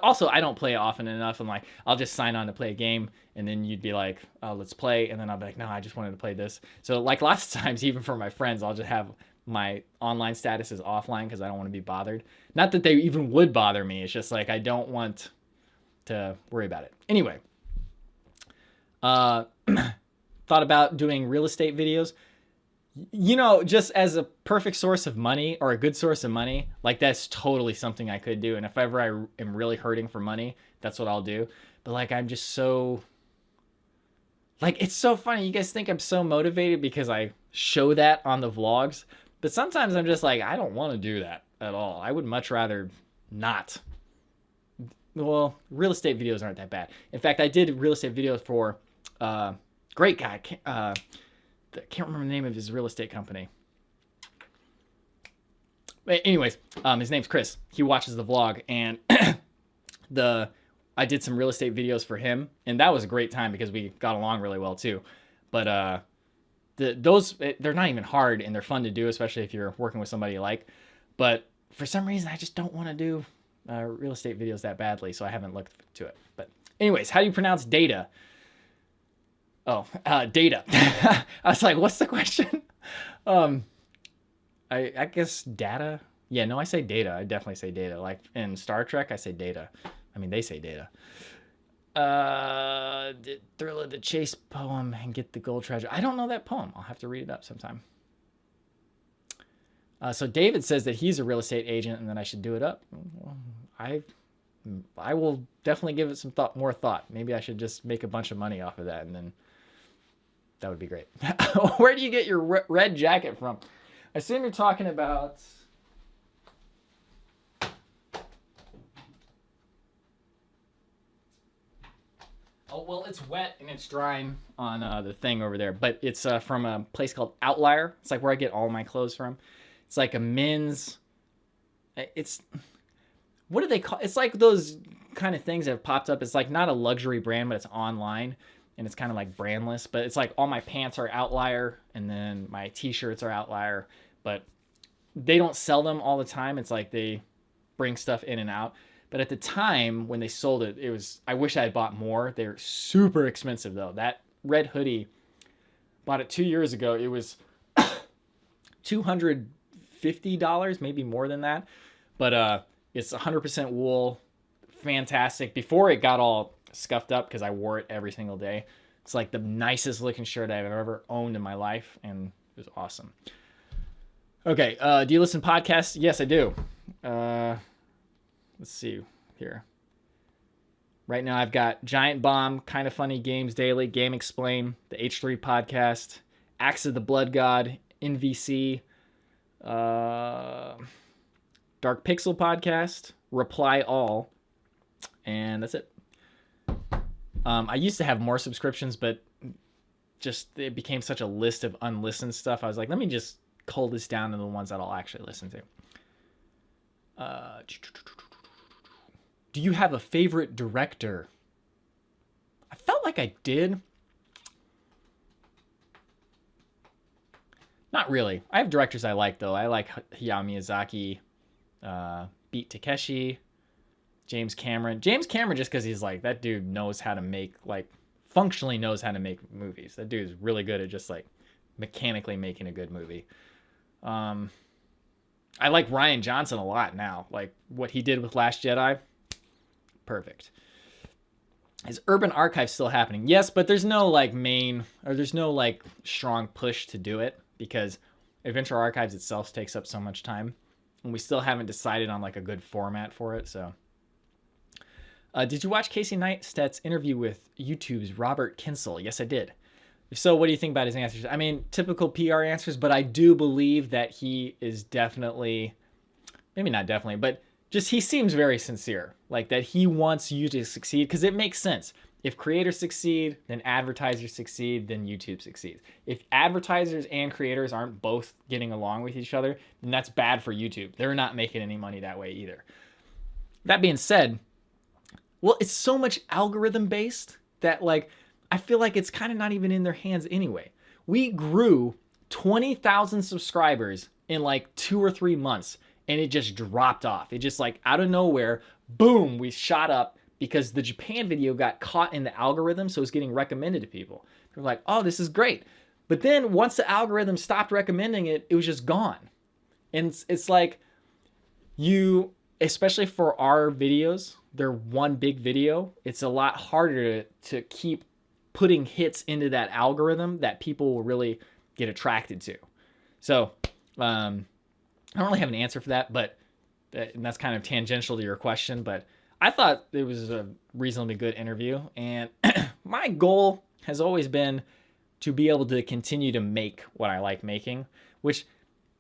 Also, I don't play it often enough. I'm like, I'll just sign on to play a game, and then you'd be like, oh, let's play, and then I'll be like, no, I just wanted to play this. So like lots of times, even for my friends, I'll just have my online status is offline because I don't want to be bothered. Not that they even would bother me. It's just like I don't want to worry about it. Anyway, thought about doing real estate videos. You know, just as a perfect source of money or a good source of money, like that's totally something I could do. And if ever I am really hurting for money, that's what I'll do. But like, I'm just so, like, it's so funny. You guys think I'm so motivated because I show that on the vlogs, but sometimes I'm just like, I don't want to do that at all. I would much rather not. Well, real estate videos aren't that bad. In fact, I did real estate videos for great guy. I can't remember the name of his real estate company. But anyways, his name's Chris. He watches the vlog, and I did some real estate videos for him, and that was a great time because we got along really well too. But they're not even hard, and they're fun to do, especially if you're working with somebody you like. But for some reason, I just don't want to do real estate videos that badly, so I haven't looked to it. But anyways, how do you pronounce data? Oh, data. I was like, what's the question? I guess data. Yeah, no, I say data. I definitely say data. Like in Star Trek, I say data. I mean, they say data. Thrill of the Chase poem and get the gold treasure. I don't know that poem. I'll have to read it up sometime. So David says that he's a real estate agent and that I should do it up. I will definitely give it some more thought. Maybe I should just make a bunch of money off of that, and then that would be great. Where do you get your red jacket from? I assume you're talking about... Oh, well, it's wet and it's drying on the thing over there, but it's from a place called Outlier. It's like where I get all my clothes from. It's like a men's... It's... What do they call... It's like those kind of things that have popped up. It's like not a luxury brand, but it's online, and it's kind of like brandless, but it's like all my pants are Outlier, and then my t-shirts are Outlier, but they don't sell them all the time. It's like they bring stuff in and out. But at the time when they sold it, I wish I had bought more. They're super expensive though. That red hoodie, bought it 2 years ago. It was $250, maybe more than that. But it's 100% wool, fantastic. Before it got all scuffed up because I wore it every single day. It's like the nicest looking shirt I've ever owned in my life, and it was awesome. Okay, do you listen to podcasts? Yes, I do. Let's see here. Right now I've got Giant Bomb, Kind of Funny Games Daily, Game Explain, the H3 Podcast, Axe of the Blood God, NVC, Dark Pixel Podcast, Reply All, and that's it. I used to have more subscriptions, but just it became such a list of unlistened stuff. I was like, let me just cull this down to the ones that I'll actually listen to. Do you have a favorite director? I felt like I did. Not really. I have directors I like, though. I like Hayao Miyazaki, Beat Takeshi, James Cameron. James Cameron, just because he's like, that dude knows how to make, like, functionally knows how to make movies. That dude is really good at just, like, mechanically making a good movie. I like Rian Johnson a lot now. Like, what he did with Last Jedi, perfect. Is Urban Archive still happening? Yes, but there's no, like, there's no, like, strong push to do it because Adventure Archives itself takes up so much time. And we still haven't decided on, like, a good format for it, so... did you watch Casey Neistat's interview with YouTube's Robert Kinsel? Yes, I did. If so, what do you think about his answers? I mean, typical PR answers, but I do believe that he is definitely, maybe not definitely, but just he seems very sincere. Like that he wants you to succeed because it makes sense. If creators succeed, then advertisers succeed, then YouTube succeeds. If advertisers and creators aren't both getting along with each other, then that's bad for YouTube. They're not making any money that way either. That being said, well, it's so much algorithm based that like, I feel like it's kind of not even in their hands anyway. We grew 20,000 subscribers in like 2 or 3 months and it just dropped off. It just like out of nowhere, boom, we shot up because the Japan video got caught in the algorithm. So it's getting recommended to people. They're like, oh, this is great. But then once the algorithm stopped recommending it, it was just gone. And it's like especially for our videos, they're one big video. It's a lot harder to keep putting hits into that algorithm that people will really get attracted to. So I don't really have an answer for that, but and that's kind of tangential to your question, but I thought it was a reasonably good interview. And my goal has always been to be able to continue to make what I like making, which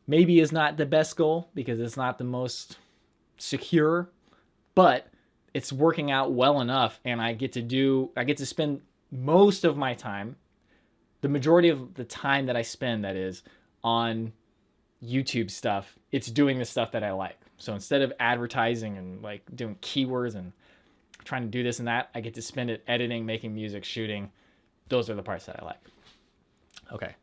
maybe is not the best goal because it's not the most secure, but it's working out well enough. And I get to spend most of my time, the majority of the time that I spend, that is on YouTube stuff, it's doing the stuff that I like. So instead of advertising and like doing keywords and trying to do this and that. I get to spend it editing, making music, shooting. Those are the parts that I like. Okay.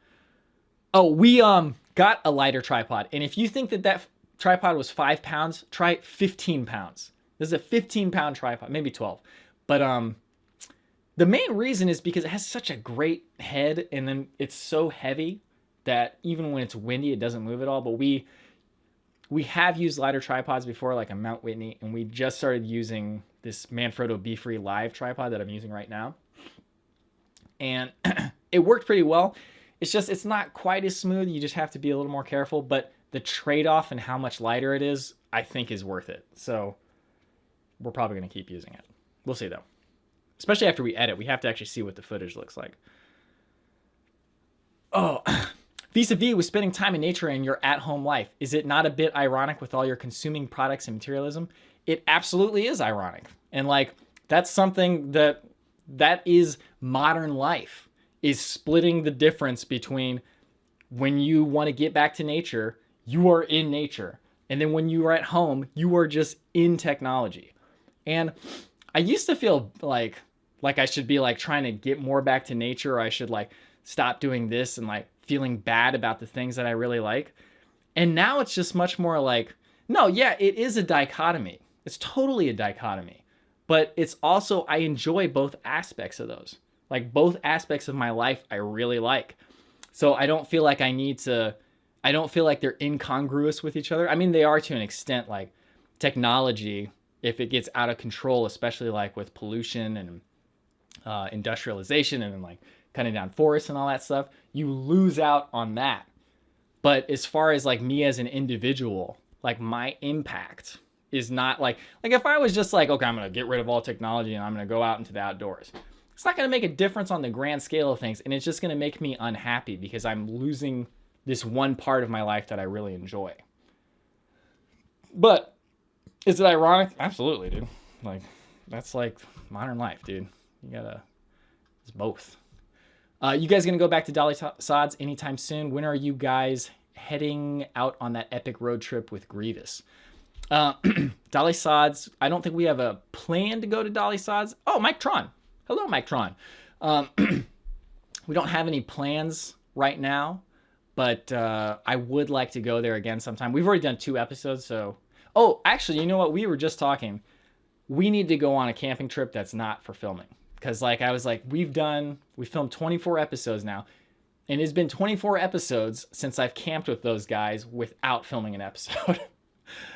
Oh, we got a lighter tripod. And if you think that tripod was 5 pounds, try 15 pounds. This is a 15-pound tripod, maybe 12. But the main reason is because it has such a great head, and then it's so heavy that even when it's windy, it doesn't move at all. But we have used lighter tripods before, like a Mount Whitney, and we just started using this Manfrotto Be Free Live tripod that I'm using right now. And it worked pretty well. It's not quite as smooth. You just have to be a little more careful, but the trade-off and how much lighter it is, I think is worth it. So we're probably going to keep using it. We'll see though. Especially after we edit, we have to actually see what the footage looks like. Oh, vis-a-vis with spending time in nature in your at-home life. Is it not a bit ironic with all your consuming products and materialism? It absolutely is ironic. And like, that's something that is modern life, is splitting the difference between when you want to get back to nature, you are in nature. And then when you are at home, you are just in technology. And I used to feel like I should be like trying to get more back to nature, or I should like stop doing this and like feeling bad about the things that I really like. And now it's just much more like, no, yeah, it is a dichotomy. It's totally a dichotomy. But it's also, I enjoy both aspects of those. Like both aspects of my life, I really like. So I don't feel like I don't feel like they're incongruous with each other. I mean, they are to an extent. Like technology, if it gets out of control, especially like with pollution and industrialization and then like cutting down forests and all that stuff, you lose out on that. But as far as like me as an individual, like my impact is not like if I was just like, okay, I'm going to get rid of all technology and I'm going to go out into the outdoors, it's not going to make a difference on the grand scale of things. And it's just going to make me unhappy because I'm losing this one part of my life that I really enjoy. But is it ironic? Absolutely, dude. Like, that's like modern life, dude. It's both. You guys gonna go back to Dolly Sods anytime soon? When are you guys heading out on that epic road trip with Grievous? Dolly Sods, I don't think we have a plan to go to Dolly Sods. Oh, Mike Tron. Hello, Mike Tron. We don't have any plans right now, but I would like to go there again sometime. We've already done 2 episodes, so... Oh, actually, you know what? We were just talking. We need to go on a camping trip that's not for filming. Because like I was like, we filmed 24 episodes now. And it's been 24 episodes since I've camped with those guys without filming an episode.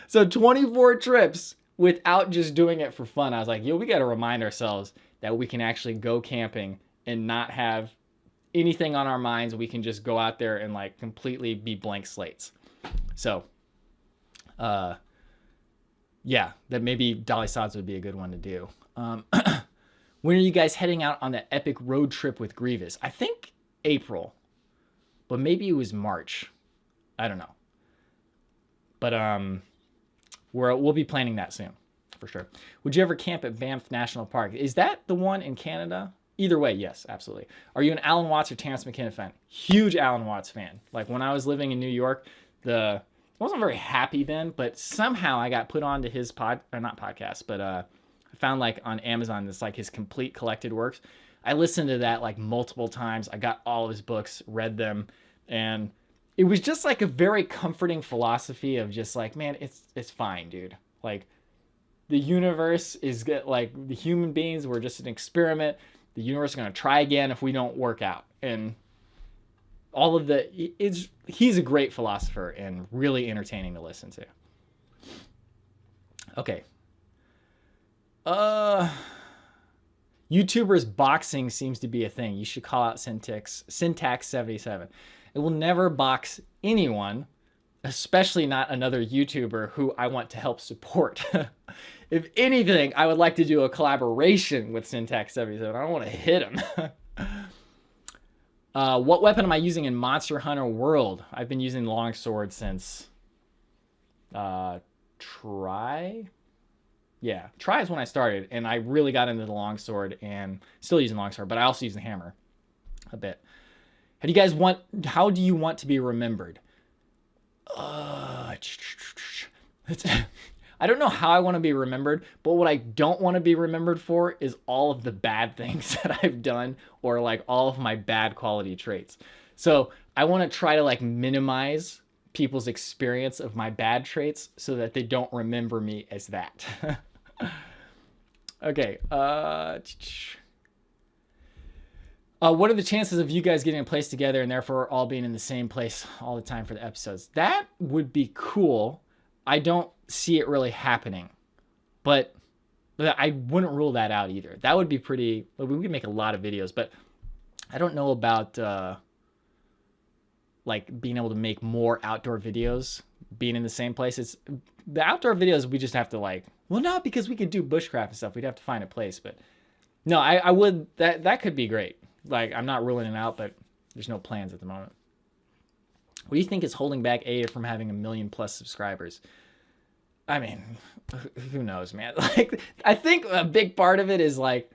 So 24 trips without just doing it for fun. I was like, yo, we got to remind ourselves that we can actually go camping and not have anything on our minds. We can just go out there and like completely be blank slates. So, yeah, that maybe Dolly Sods would be a good one to do. When are you guys heading out on that epic road trip with Grievous? I think April, but maybe it was March. I don't know. But we'll be planning that soon, for sure. Would you ever camp at Banff National Park? Is that the one in Canada? Either way, yes, absolutely. Are you an Alan Watts or Terrence McKenna fan? Huge Alan Watts fan. Like when I was living in New York, I wasn't very happy then, but somehow I got put onto his podcast, but I found like on Amazon, it's like his complete collected works. I listened to that like multiple times. I got all of his books, read them, and it was just like a very comforting philosophy of just like, man, it's fine, dude. Like the universe is like the human beings were just an experiment. The universe is going to try again if we don't work out. And all of he's a great philosopher and really entertaining to listen to. Okay. YouTubers boxing seems to be a thing. You should call out Syntax 77. It will never box anyone, especially not another YouTuber who I want to help support. If anything, I would like to do a collaboration with Syntax 77. I don't want to hit him. What weapon am I using in Monster Hunter World? I've been using longsword since Try. Yeah, Try is when I started, and I really got into the longsword, and still using longsword, but I also use the hammer a bit. How do you want to be remembered? I don't know how I want to be remembered, but what I don't want to be remembered for is all of the bad things that I've done, or like all of my bad quality traits. So I want to try to like minimize people's experience of my bad traits so that they don't remember me as that. Okay. What are the chances of you guys getting a place together and therefore all being in the same place all the time for the episodes? That would be cool. I don't see it really happening, but I wouldn't rule that out either. That would be pretty. We could make a lot of videos, but I don't know about like being able to make more outdoor videos being in the same place. It's the outdoor videos we just have to like. Well, not because we could do bushcraft and stuff. We'd have to find a place, but no, I would. That could be great. Like, I'm not ruling it out, but there's no plans at the moment. What do you think is holding back Aya from having 1 million+ subscribers? I mean, who knows, man? Like, I think a big part of it is like,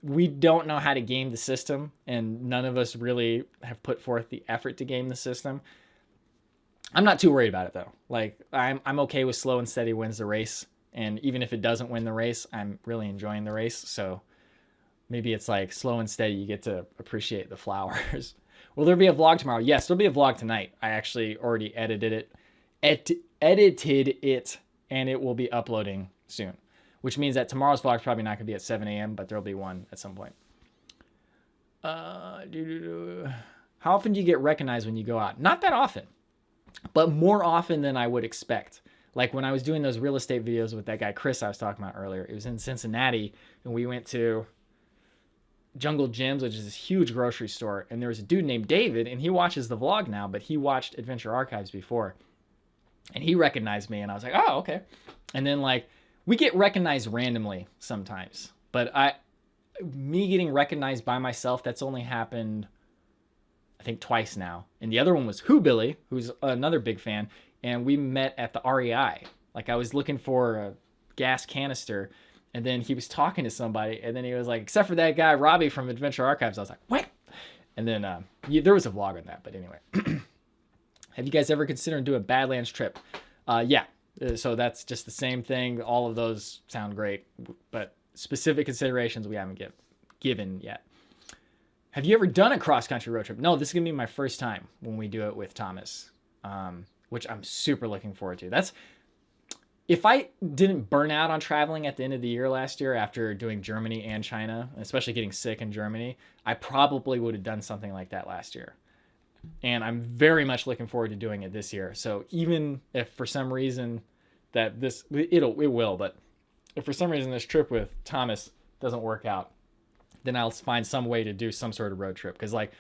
we don't know how to game the system, and none of us really have put forth the effort to game the system. I'm not too worried about it though. Like, I'm okay with slow and steady wins the race. And even if it doesn't win the race, I'm really enjoying the race. So maybe it's like slow and steady. You get to appreciate the flowers. Will there be a vlog tomorrow? Yes, there'll be a vlog tonight. I actually already edited it, and it will be uploading soon, which means that tomorrow's vlog is probably not going to be at 7 a.m., but there'll be one at some point. How often do you get recognized when you go out? Not that often, but more often than I would expect. Like when I was doing those real estate videos with that guy Chris I was talking about earlier, it was in Cincinnati, and we went to Jungle Gyms, which is this huge grocery store, and there was a dude named David, and he watches the vlog now, but he watched Adventure Archives before, and he recognized me, and I was like, oh, okay. And then like we get recognized randomly sometimes, but me getting recognized by myself, that's only happened I think twice now. And the other one was Who Billy, who's another big fan, and we met at the REI. Like I was looking for a gas canister, and then he was talking to somebody, and then he was like, except for that guy Robbie from Adventure Archives. I was like, what? And then there was a vlog on that, but anyway. Have you guys ever considered doing a Badlands trip? Yeah. So that's just the same thing. All of those sound great, but specific considerations we haven't given yet. Have you ever done a cross-country road trip? No, this is going to be my first time when we do it with Thomas, which I'm super looking forward to. If I didn't burn out on traveling at the end of the year last year after doing Germany and China, especially getting sick in Germany, I probably would have done something like that last year. And I'm very much looking forward to doing it this year. So even if for some reason that it will, but if for some reason this trip with Thomas doesn't work out, then I'll find some way to do some sort of road trip. Cause like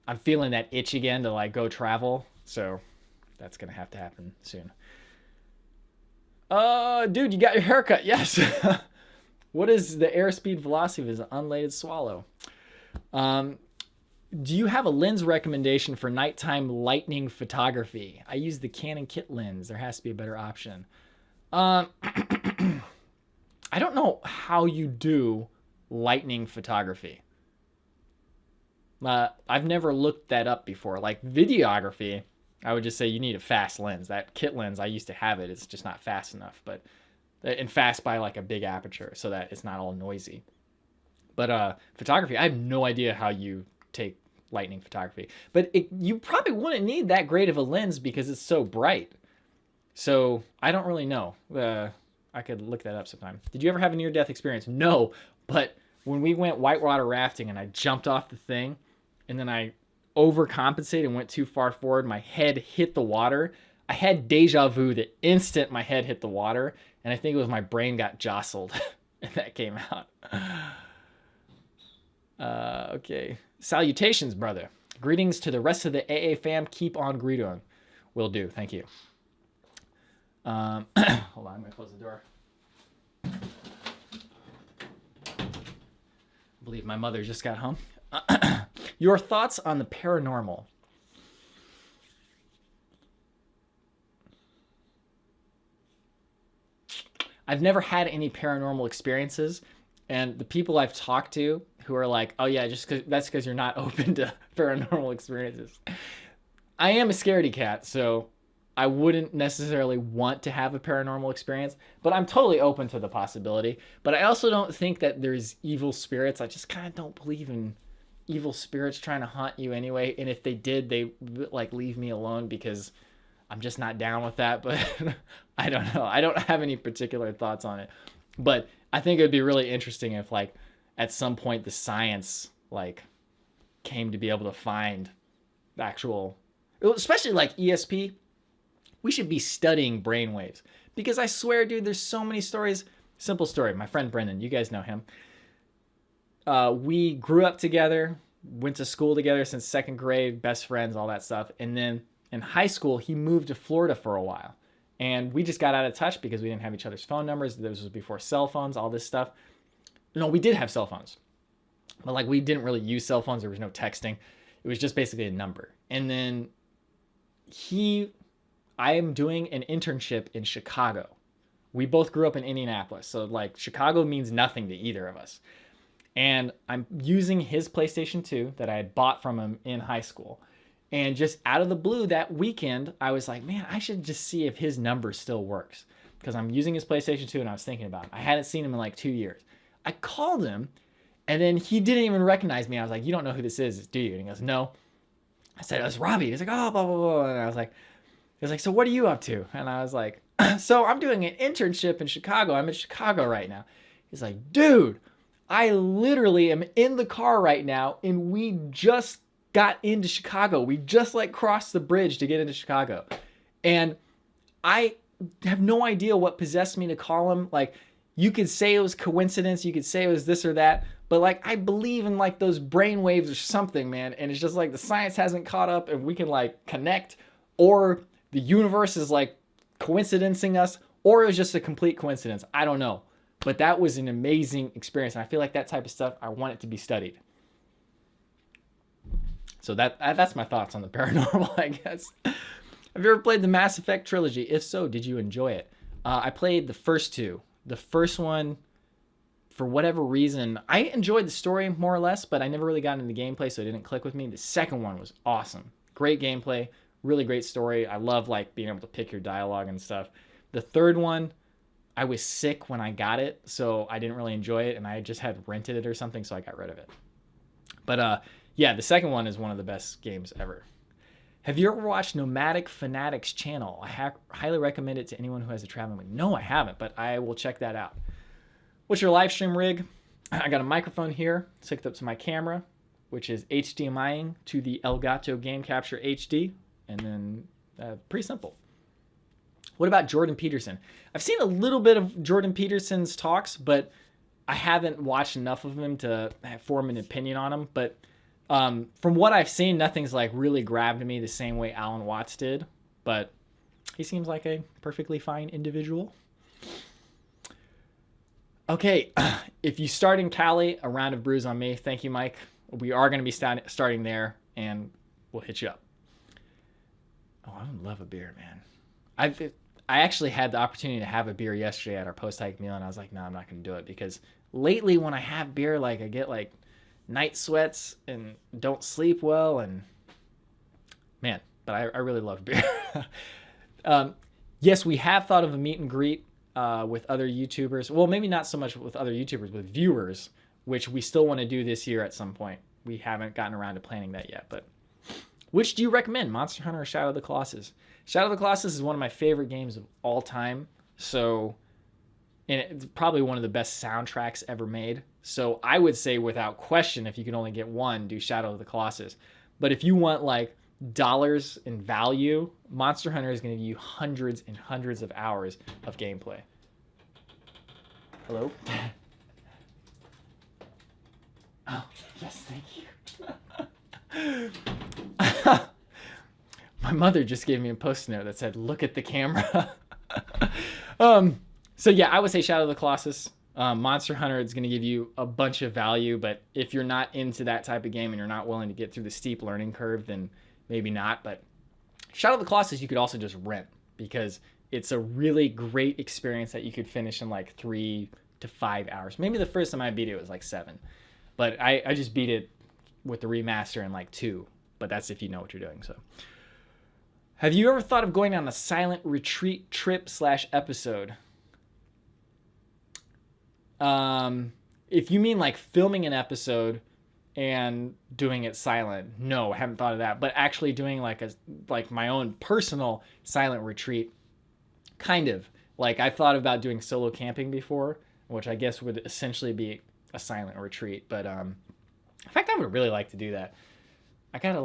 I'm feeling that itch again to like go travel. So that's going to have to happen soon. Dude, you got your haircut. Yes. What is the airspeed velocity of an unladen swallow? Do you have a lens recommendation for nighttime lightning photography? I use the Canon kit lens. There has to be a better option. I don't know how you do lightning photography. I've never looked that up before. Like videography, I would just say you need a fast lens. That kit lens, I used to have it. It's just not fast enough, and fast by like a big aperture so that it's not all noisy. But photography, I have no idea how you take lightning photography. But you probably wouldn't need that great of a lens because it's so bright. So I don't really know. I could look that up sometime. Did you ever have a near-death experience? No, but when we went whitewater rafting and I jumped off the thing and then I overcompensated and went too far forward, my head hit the water. I had deja vu the instant my head hit the water, and I think it was my brain got jostled and that came out. Okay. Salutations, brother. Greetings to the rest of the AA fam. Keep on greeting. Will do. Thank you. Hold on. I'm going to close the door. I believe my mother just got home. Your thoughts on the paranormal? I've never had any paranormal experiences, and the people I've talked to who are like, oh yeah, that's because you're not open to paranormal experiences. I am a scaredy cat, so I wouldn't necessarily want to have a paranormal experience, but I'm totally open to the possibility. But I also don't think that there's evil spirits. I just kind of don't believe in evil spirits trying to haunt you anyway. And if they did, they like leave me alone, because I'm just not down with that. But I don't know. I don't have any particular thoughts on it. But I think it would be really interesting if like at some point the science like came to be able to find actual, especially like ESP. We should be studying brainwaves, because I swear, dude, there's so many stories. Simple story. My friend Brendan, you guys know him. We grew up together, went to school together since second grade, best friends, all that stuff. And then in high school, he moved to Florida for a while. And we just got out of touch because we didn't have each other's phone numbers. This was before cell phones, all this stuff. No, we did have cell phones. But like we didn't really use cell phones. There was no texting. It was just basically a number. And then I am doing an internship in Chicago. We both grew up in Indianapolis. So like Chicago means nothing to either of us. And I'm using his PlayStation 2 that I had bought from him in high school. And just out of the blue that weekend, I was like, man, I should just see if his number still works. Because I'm using his PlayStation 2 and I was thinking about him. I hadn't seen him in like 2 years. I called him and then he didn't even recognize me. I was like, you don't know who this is, do you? And he goes, no. I said, it was Robbie. He's like, oh, blah, blah, blah. And I was like, so what are you up to? And I was like, so I'm doing an internship in Chicago. I'm in Chicago right now. He's like, dude, I literally am in the car right now and we just got into Chicago. We just like crossed the bridge to get into Chicago. And I have no idea what possessed me to call him. Like, you could say it was coincidence. You could say it was this or that. But like, I believe in like those brain waves or something, man. And it's just like the science hasn't caught up and we can like connect, or the universe is like coincidencing us, or it was just a complete coincidence. I don't know. But that was an amazing experience. And I feel like that type of stuff, I want it to be studied. So that's my thoughts on the paranormal, I guess. Have you ever played the Mass Effect trilogy? If so, did you enjoy it? I played the first two. The first one, for whatever reason, I enjoyed the story more or less, but I never really got into the gameplay, so it didn't click with me. The second one was awesome. Great gameplay, really great story. I love like being able to pick your dialogue and stuff. The third one, I was sick when I got it, so I didn't really enjoy it, and I just had rented it or something, so I got rid of it. But yeah, the second one is one of the best games ever. Have you ever watched Nomadic Fanatics channel? I highly recommend it to anyone who has a traveling rig. No, I haven't, but I will check that out. What's your live stream rig? I got a microphone here. It's hooked up to my camera, which is HDMIing to the Elgato Game Capture HD, and then pretty simple. What about Jordan Peterson? I've seen a little bit of Jordan Peterson's talks, but I haven't watched enough of him to form an opinion on him. But from what I've seen, nothing's like really grabbed me the same way Alan Watts did. But he seems like a perfectly fine individual. Okay, if you start in Cali, a round of brews on me. Thank you, Mike. We are going to be starting there, and we'll hit you up. Oh, I would love a beer, man. I actually had the opportunity to have a beer yesterday at our post-hike meal, and I was like, no, I'm not going to do it, because lately when I have beer, like I get like night sweats and don't sleep well, and man, but I really love beer. Yes, we have thought of a meet and greet with other YouTubers. Well, maybe not so much with other YouTubers, with viewers, which we still want to do this year at some point. We haven't gotten around to planning that yet, but which do you recommend, Monster Hunter or Shadow of the Colossus? Shadow of the Colossus is one of my favorite games of all time. So, and it's probably one of the best soundtracks ever made. So I would say without question, if you can only get one, do Shadow of the Colossus. But if you want like dollars in value, Monster Hunter is going to give you hundreds and hundreds of hours of gameplay. Hello? Oh, yes, thank you. My mother just gave me a post-it note that said, look at the camera. So yeah, I would say Shadow of the Colossus. Monster Hunter is going to give you a bunch of value, but if you're not into that type of game and you're not willing to get through the steep learning curve, then maybe not. But Shadow of the Colossus you could also just rent, because it's a really great experience that you could finish in like 3 to 5 hours. Maybe the first time I beat it was like 7. But I just beat it with the remaster in like 2. But that's if you know what you're doing. So, Have you ever thought of going on a silent retreat trip / episode? If you mean like filming an episode and doing it silent, no, I haven't thought of that. But actually doing like my own personal silent retreat, kind of. Like I've thought about doing solo camping before, which I guess would essentially be a silent retreat. But in fact, I would really like to do that. I gotta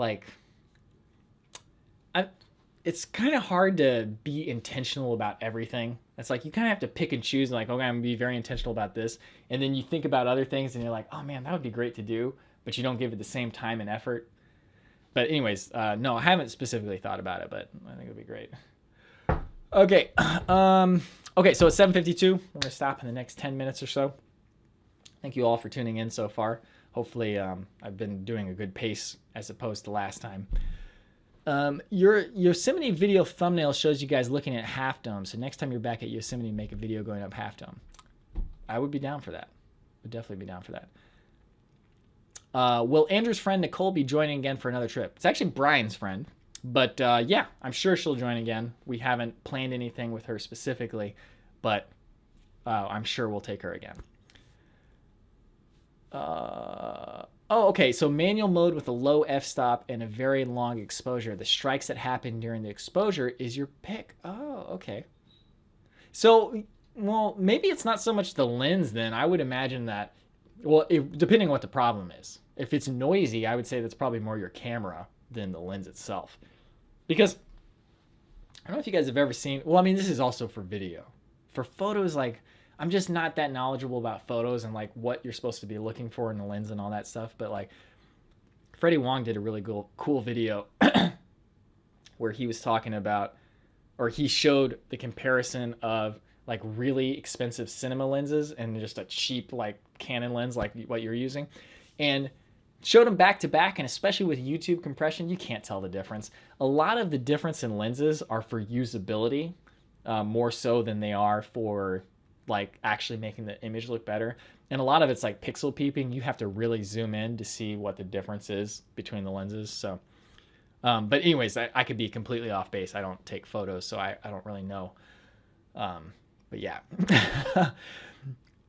it's kind of hard to be intentional about everything. It's like you kind of have to pick and choose, like, okay, I'm gonna be very intentional about this, and then you think about other things, and you're like, oh man, that would be great to do, but you don't give it the same time and effort. But anyways, no, I haven't specifically thought about it, but I think it would be great. Okay, okay, so it's 7:52. We're gonna stop in the next 10 minutes or so. Thank you all for tuning in so far. Hopefully, I've been doing a good pace as opposed to last time. Your Yosemite video thumbnail shows you guys looking at Half Dome. So next time you're back at Yosemite, make a video going up Half Dome. I would be down for that. Would definitely be down for that. Will Andrew's friend Nicole be joining again for another trip? It's actually Brian's friend, but yeah, I'm sure she'll join again. We haven't planned anything with her specifically, but I'm sure we'll take her again. Oh, okay. So manual mode with a low f-stop and a very long exposure. The strikes that happen during the exposure is your pick. Oh, okay. So, well, maybe it's not so much the lens then. I would imagine that, well, depending on what the problem is. If it's noisy, I would say that's probably more your camera than the lens itself. Because, I don't know if you guys have ever seen, well, I mean, this is also for video. For photos, like, I'm just not that knowledgeable about photos and like what you're supposed to be looking for in the lens and all that stuff. But like Freddie Wong did a really cool video where he was talking about, or he showed the comparison of like really expensive cinema lenses and just a cheap like Canon lens like what you're using, and showed them back to back. And especially with YouTube compression, you can't tell the difference. A lot of the difference in lenses are for usability, more so than they are for like actually making the image look better. And a lot of it's like pixel peeping. You have to really zoom in to see what the difference is between the lenses. So, but anyways, I could be completely off base. I don't take photos, so I don't really know. But yeah.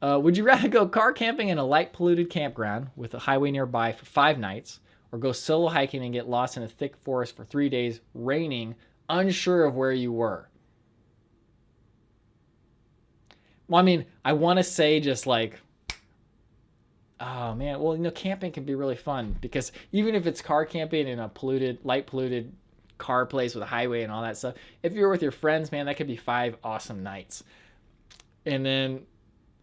Would you rather go car camping in a light polluted campground with a highway nearby for 5 nights, or go solo hiking and get lost in a thick forest for 3 days, raining, unsure of where you were? Well, I mean, I want to say just like, oh man, well, camping can be really fun because even if it's car camping in a light polluted car place with a highway and all that stuff, if you're with your friends, man, that could be 5 awesome nights. And then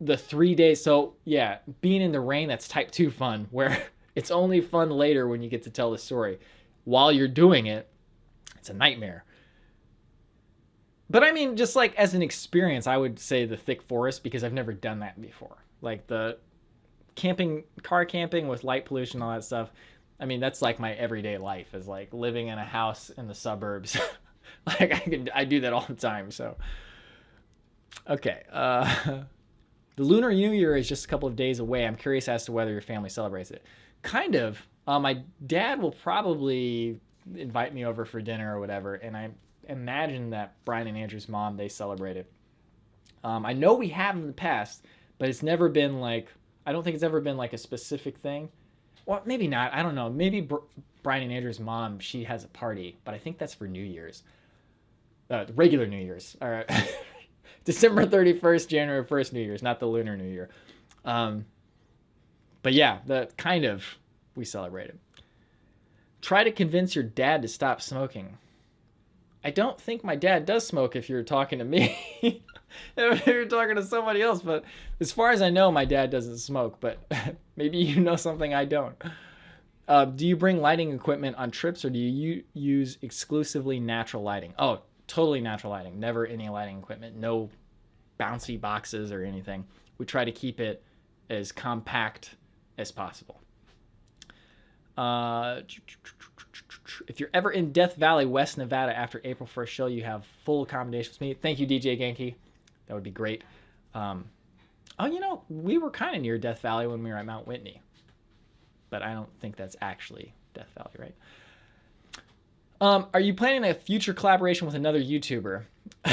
the 3 days, so yeah, being in the rain, that's type 2 fun, where it's only fun later when you get to tell the story. While you're doing it, it's a nightmare. But I mean, just like as an experience, I would say the thick forest because I've never done that before. Like the car camping with light pollution, all that stuff. I mean, that's like my everyday life is like living in a house in the suburbs. Like I do that all the time. So, okay. The Lunar New Year is just a couple of days away. I'm curious as to whether your family celebrates it. Kind of. My dad will probably invite me over for dinner or whatever, and I imagine that Brian and Andrew's mom, they celebrate it. I know we have in the past, but it's never been like, I don't think it's ever been like a specific thing. Well, maybe not. I don't know. Maybe Brian and Andrew's mom, she has a party, but I think that's for New Year's. Regular New Year's. All right. December 31st, January 1st New Year's, not the Lunar New Year. But yeah, we celebrate it. Try to convince your dad to stop smoking. I don't think my dad does smoke if you're talking to me. If you're talking to somebody else, but as far as I know, my dad doesn't smoke, but maybe you know something I don't. Do you bring lighting equipment on trips, or do you use exclusively natural lighting? Oh, totally natural lighting. Never any lighting equipment. No bouncy boxes or anything. We try to keep it as compact as possible. If you're ever in Death Valley, West Nevada after April 1st show, you have full accommodations with me. Thank you, DJ Genki. That would be great. We were kind of near Death Valley when we were at Mount Whitney. But I don't think that's actually Death Valley, Are you planning a future collaboration with another YouTuber?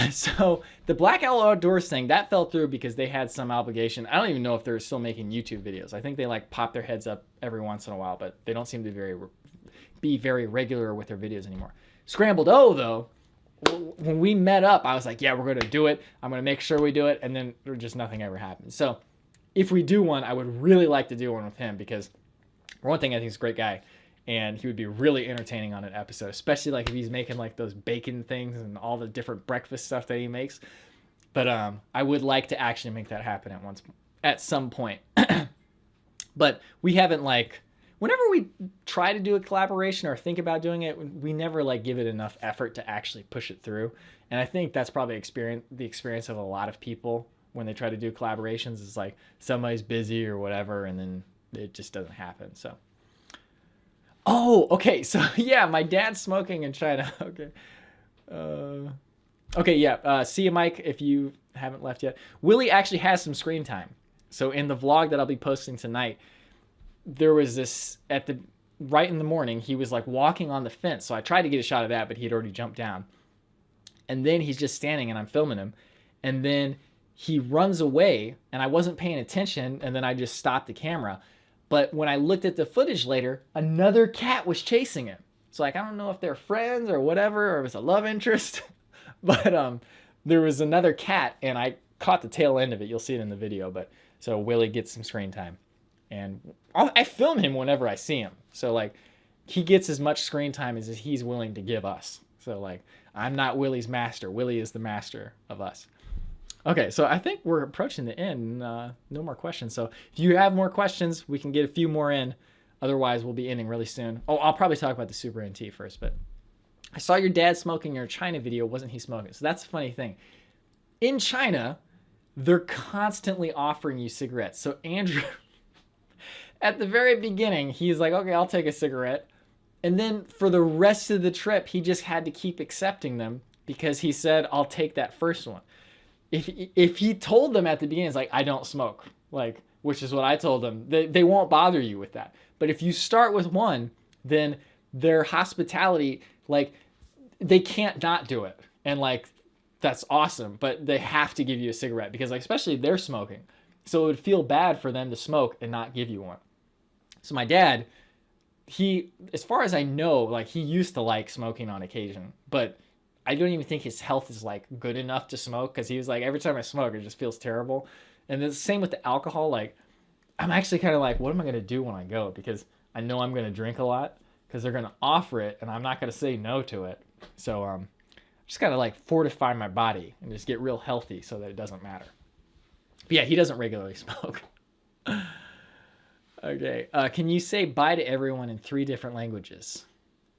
So the Black Owl Outdoors thing, that fell through because they had some obligation. I don't even know if they're still making YouTube videos. I think they like pop their heads up every once in a while, but they don't seem to be very regular with their videos anymore. Scrambled O, though, when we met up, I was like, yeah, we're going to do it. I'm going to make sure we do it. And then just nothing ever happened. So if we do one, I would really like to do one with him because, for one thing, I think he's a great guy. And he would be really entertaining on an episode, especially like if he's making like those bacon things and all the different breakfast stuff that he makes. But I would like to actually make that happen at some point. But we haven't like, whenever we try to do a collaboration or think about doing it, we never like give it enough effort to actually push it through. And I think that's probably the experience of a lot of people when they try to do collaborations. Is like somebody's busy or whatever, and then it just doesn't happen. So. Oh, okay. So yeah, my dad's smoking in China. Okay. Okay, yeah. See you, Mike, if you haven't left yet. Willie actually has some screen time. So in the vlog that I'll be posting tonight, there was this right in the morning, he was like walking on the fence. So I tried to get a shot of that, but he'd already jumped down. And then he's just standing and I'm filming him. And then he runs away and I wasn't paying attention. And then I just stopped the camera. But when I looked at the footage later, another cat was chasing him. So like, I don't know if they're friends or whatever, or if it's a love interest, but there was another cat and I caught the tail end of it. You'll see it in the video. But so Willie gets some screen time and I film him whenever I see him. So like he gets as much screen time as he's willing to give us. So like, I'm not Willie's master. Willie is the master of us. Okay, so I think we're approaching the end. No more questions. So if you have more questions, we can get a few more in. Otherwise, we'll be ending really soon. Oh, I'll probably talk about the Super NT first, but I saw your dad smoking your China video. Wasn't he smoking? So that's a funny thing. In China, they're constantly offering you cigarettes. So Andrew, at the very beginning, he's like, okay, I'll take a cigarette. And then for the rest of the trip, he just had to keep accepting them because he said, I'll take that first one. If he told them at the beginning, it's like, I don't smoke, like, which is what I told them, they won't bother you with that. But if you start with one, then their hospitality, like, they can't not do it. And like, that's awesome, but they have to give you a cigarette because like, especially they're smoking. So it would feel bad for them to smoke and not give you one. So my dad, as far as I know, like he used to like smoking on occasion, but I don't even think his health is like good enough to smoke because he was like, every time I smoke, it just feels terrible. And the same with the alcohol. Like, I'm actually kind of like, what am I going to do when I go? Because I know I'm going to drink a lot because they're going to offer it and I'm not going to say no to it. So just got to like fortify my body and just get real healthy so that it doesn't matter. But yeah, he doesn't regularly smoke. Okay. Can you say bye to everyone in 3 different languages?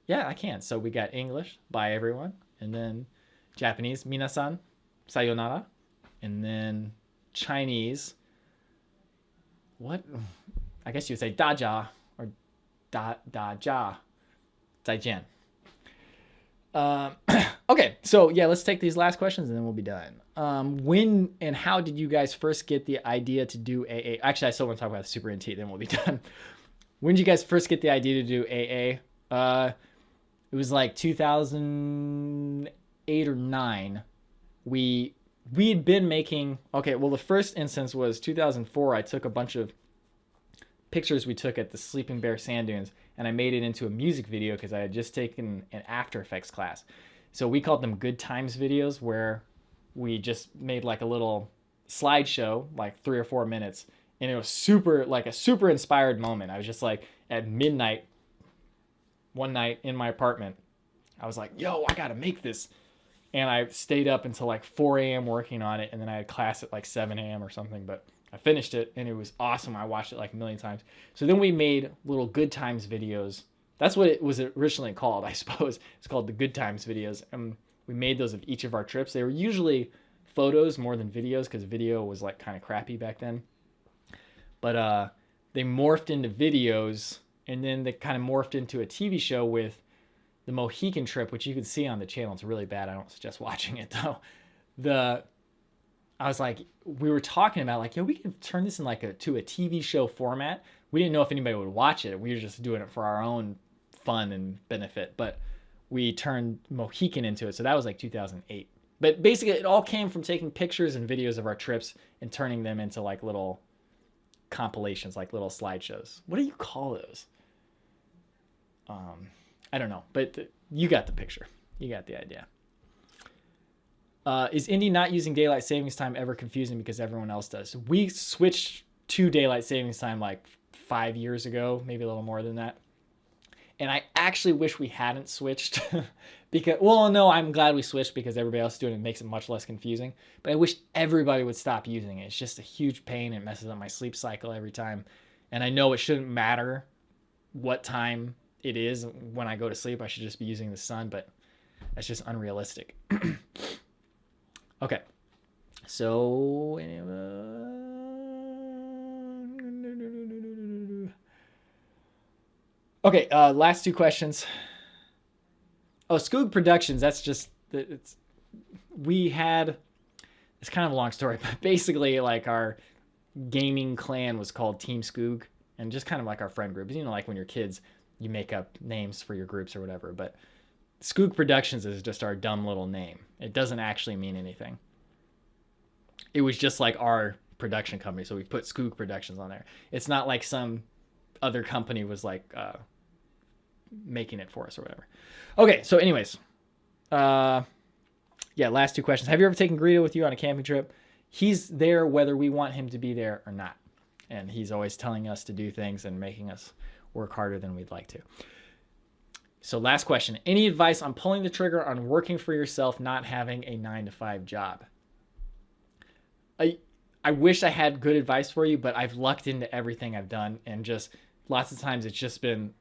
Yeah, I can. So we got English, bye everyone. And then Japanese, minasan, sayonara. And then Chinese, what? I guess you would say daja or daja, zaijian. Okay, so yeah, let's take these last questions and then we'll be done. When and how did you guys first get the idea to do AA? Actually, I still want to talk about the Super NT, then we'll be done. When did you guys first get the idea to do AA? It was like 2008 or 9. We had been making, okay, well, the first instance was 2004. I took a bunch of pictures we took at the Sleeping Bear Sand Dunes, and I made it into a music video because I had just taken an After Effects class. So we called them Good Times videos, where we just made like a little slideshow, like 3 or 4 minutes, and it was a super inspired moment. I was just like at midnight, one night in my apartment, I was like, yo, I gotta make this. And I stayed up until like 4 a.m. working on it. And then I had class at like 7 a.m. or something, but I finished it and it was awesome. I watched it like a million times. So then we made little Good Times videos. That's what it was originally called, I suppose. It's called the Good Times videos. And we made those of each of our trips. They were usually photos more than videos because video was like kind of crappy back then. But they morphed into videos. And then they kind of morphed into a TV show with the Mohican trip, which you can see on the channel. It's really bad. I don't suggest watching it though. I was like, we were talking about like, we can turn this in like to a TV show format. We didn't know if anybody would watch it. We were just doing it for our own fun and benefit. But we turned Mohican into it. So that was like 2008. But basically, it all came from taking pictures and videos of our trips and turning them into like little compilations, like little slideshows. What do you call those? I don't know, but you got the picture. You got the idea. Is Indy not using daylight savings time ever confusing because everyone else does? We switched to daylight savings time like 5 years ago, maybe a little more than that. And I actually wish we hadn't switched because, well, no, I'm glad we switched because everybody else is doing it. It makes it much less confusing. But I wish everybody would stop using it. It's just a huge pain. It messes up my sleep cycle every time. And I know it shouldn't matter what time it is when I go to sleep. I should just be using the sun, but that's just unrealistic. Okay. So, okay, last two questions. Oh, Skoog Productions, that's just, it's kind of a long story, but basically like our gaming clan was called Team Skoog, and just kind of like our friend group. You know, like when you're kids, you make up names for your groups or whatever, but Skoog Productions is just our dumb little name. It doesn't actually mean anything. It was just like our production company, so we put Skoog Productions on there. It's not like some other company was like making it for us or whatever. Okay, so anyways, yeah, last two questions. Have you ever taken Greedo with you on a camping trip? He's there whether we want him to be there or not, and he's always telling us to do things and making us work harder than we'd like to. So last question. Any advice on pulling the trigger on working for yourself, not having a 9-to-5 job? I wish I had good advice for you, but I've lucked into everything I've done, and just lots of times it's just been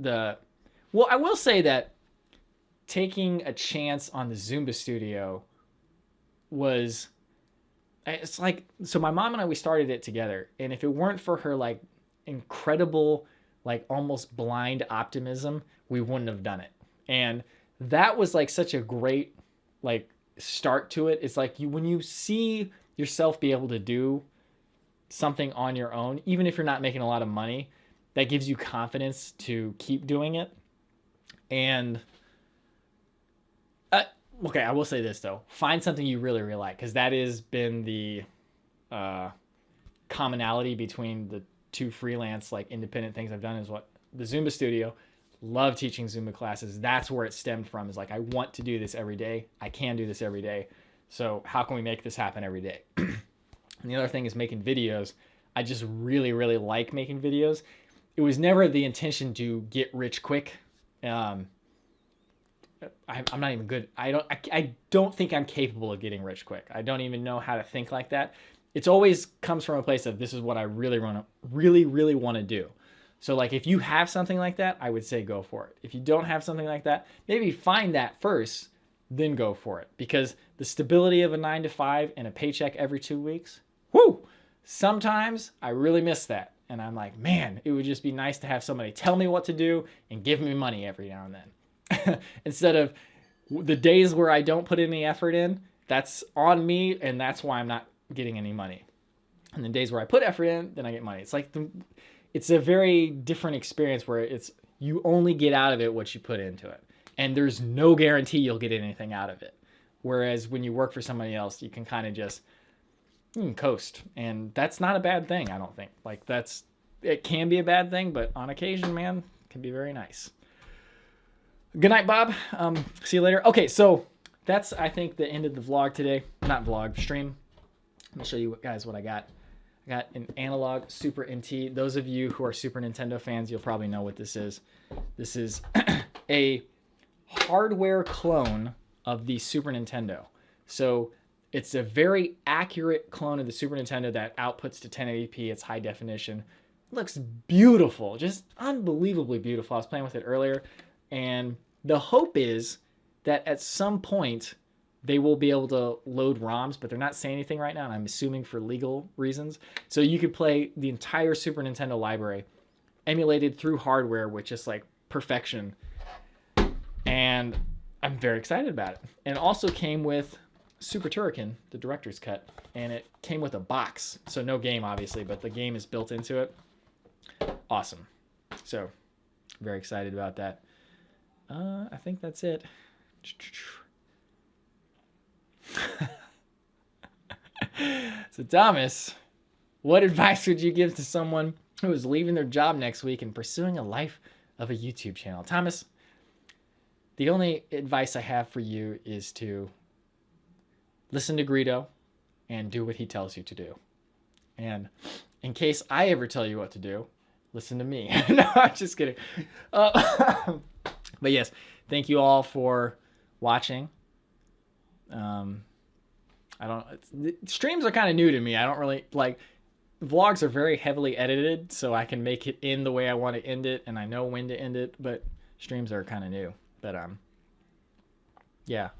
well, I will say that taking a chance on the Zumba studio it's like, so my mom and I, we started it together, and if it weren't for her like incredible, like almost blind optimism, we wouldn't have done it. And that was like such a great like start to it. It's like when you see yourself be able to do something on your own, even if you're not making a lot of money, that gives you confidence to keep doing it. And okay, I will say this though, find something you really, really like, because that has been the commonality between the two freelance, like independent things I've done, is what the Zumba studio, love teaching Zumba classes. That's where it stemmed from, is like, I want to do this every day. I can do this every day. So how can we make this happen every day? And the other thing is making videos. I just really, really like making videos. It was never the intention to get rich quick. I'm not even good. I don't think I'm capable of getting rich quick. I don't even know how to think like that. It's always comes from a place of, this is what I really want to do. So like, if you have something like that, I would say go for it. If you don't have something like that, maybe find that first, then go for it. Because the stability of a 9-to-5 and a paycheck every 2 weeks, whoo, sometimes I really miss that. And I'm like, man, it would just be nice to have somebody tell me what to do and give me money every now and then. Instead of the days where I don't put any effort in, that's on me, and that's why I'm not getting any money. And the days where I put effort in, then I get money. It's like it's a very different experience where it's, you only get out of it what you put into it. And there's no guarantee you'll get anything out of it. Whereas when you work for somebody else, you can kind of just coast. And that's not a bad thing, I don't think. Like, it can be a bad thing, but on occasion, man, it can be very nice. Good night, Bob. See you later. Okay, so that's, I think, the end of the vlog today. Not vlog, stream. Let me show you guys what I got. I got an analog Super NT. Those of you who are Super Nintendo fans, you'll probably know what this is. This is a hardware clone of the Super Nintendo. So it's a very accurate clone of the Super Nintendo that outputs to 1080p. It's high definition. Looks beautiful, just unbelievably beautiful. I was playing with it earlier, and the hope is that at some point they will be able to load ROMs, but they're not saying anything right now, and I'm assuming for legal reasons. So you could play the entire Super Nintendo library emulated through hardware with just like perfection. And I'm very excited about it. And it also came with Super Turrican, the director's cut, and it came with a box. So no game, obviously, but the game is built into it. Awesome. So very excited about that. I think that's it. So Thomas, what advice would you give to someone who is leaving their job next week and pursuing a life of a YouTube channel? Thomas, the only advice I have for you is to listen to Greedo and do what he tells you to do. And in case I ever tell you what to do, listen to me. No, I'm just kidding. But yes, thank you all for watching. Streams are kind of new to me. I don't really like, vlogs are very heavily edited, so I can make it in the way I want to end it, and I know when to end it, but streams are kind of new. But yeah,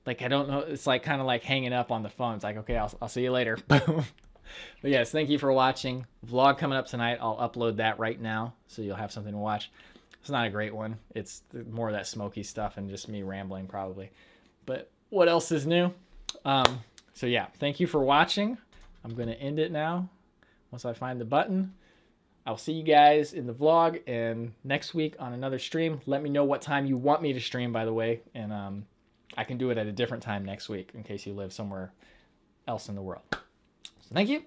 like I don't know, it's like kind of like hanging up on the phone. It's like, okay, I'll see you later. But yes, thank you for watching. Vlog coming up tonight. I'll upload that right now, so you'll have something to watch. It's not a great one. It's more of that smoky stuff and just me rambling probably. But what else is new? So yeah, thank you for watching. I'm going to end it now once I find the button. I'll see you guys in the vlog and next week on another stream. Let me know what time you want me to stream, by the way, and I can do it at a different time next week in case you live somewhere else in the world. So thank you.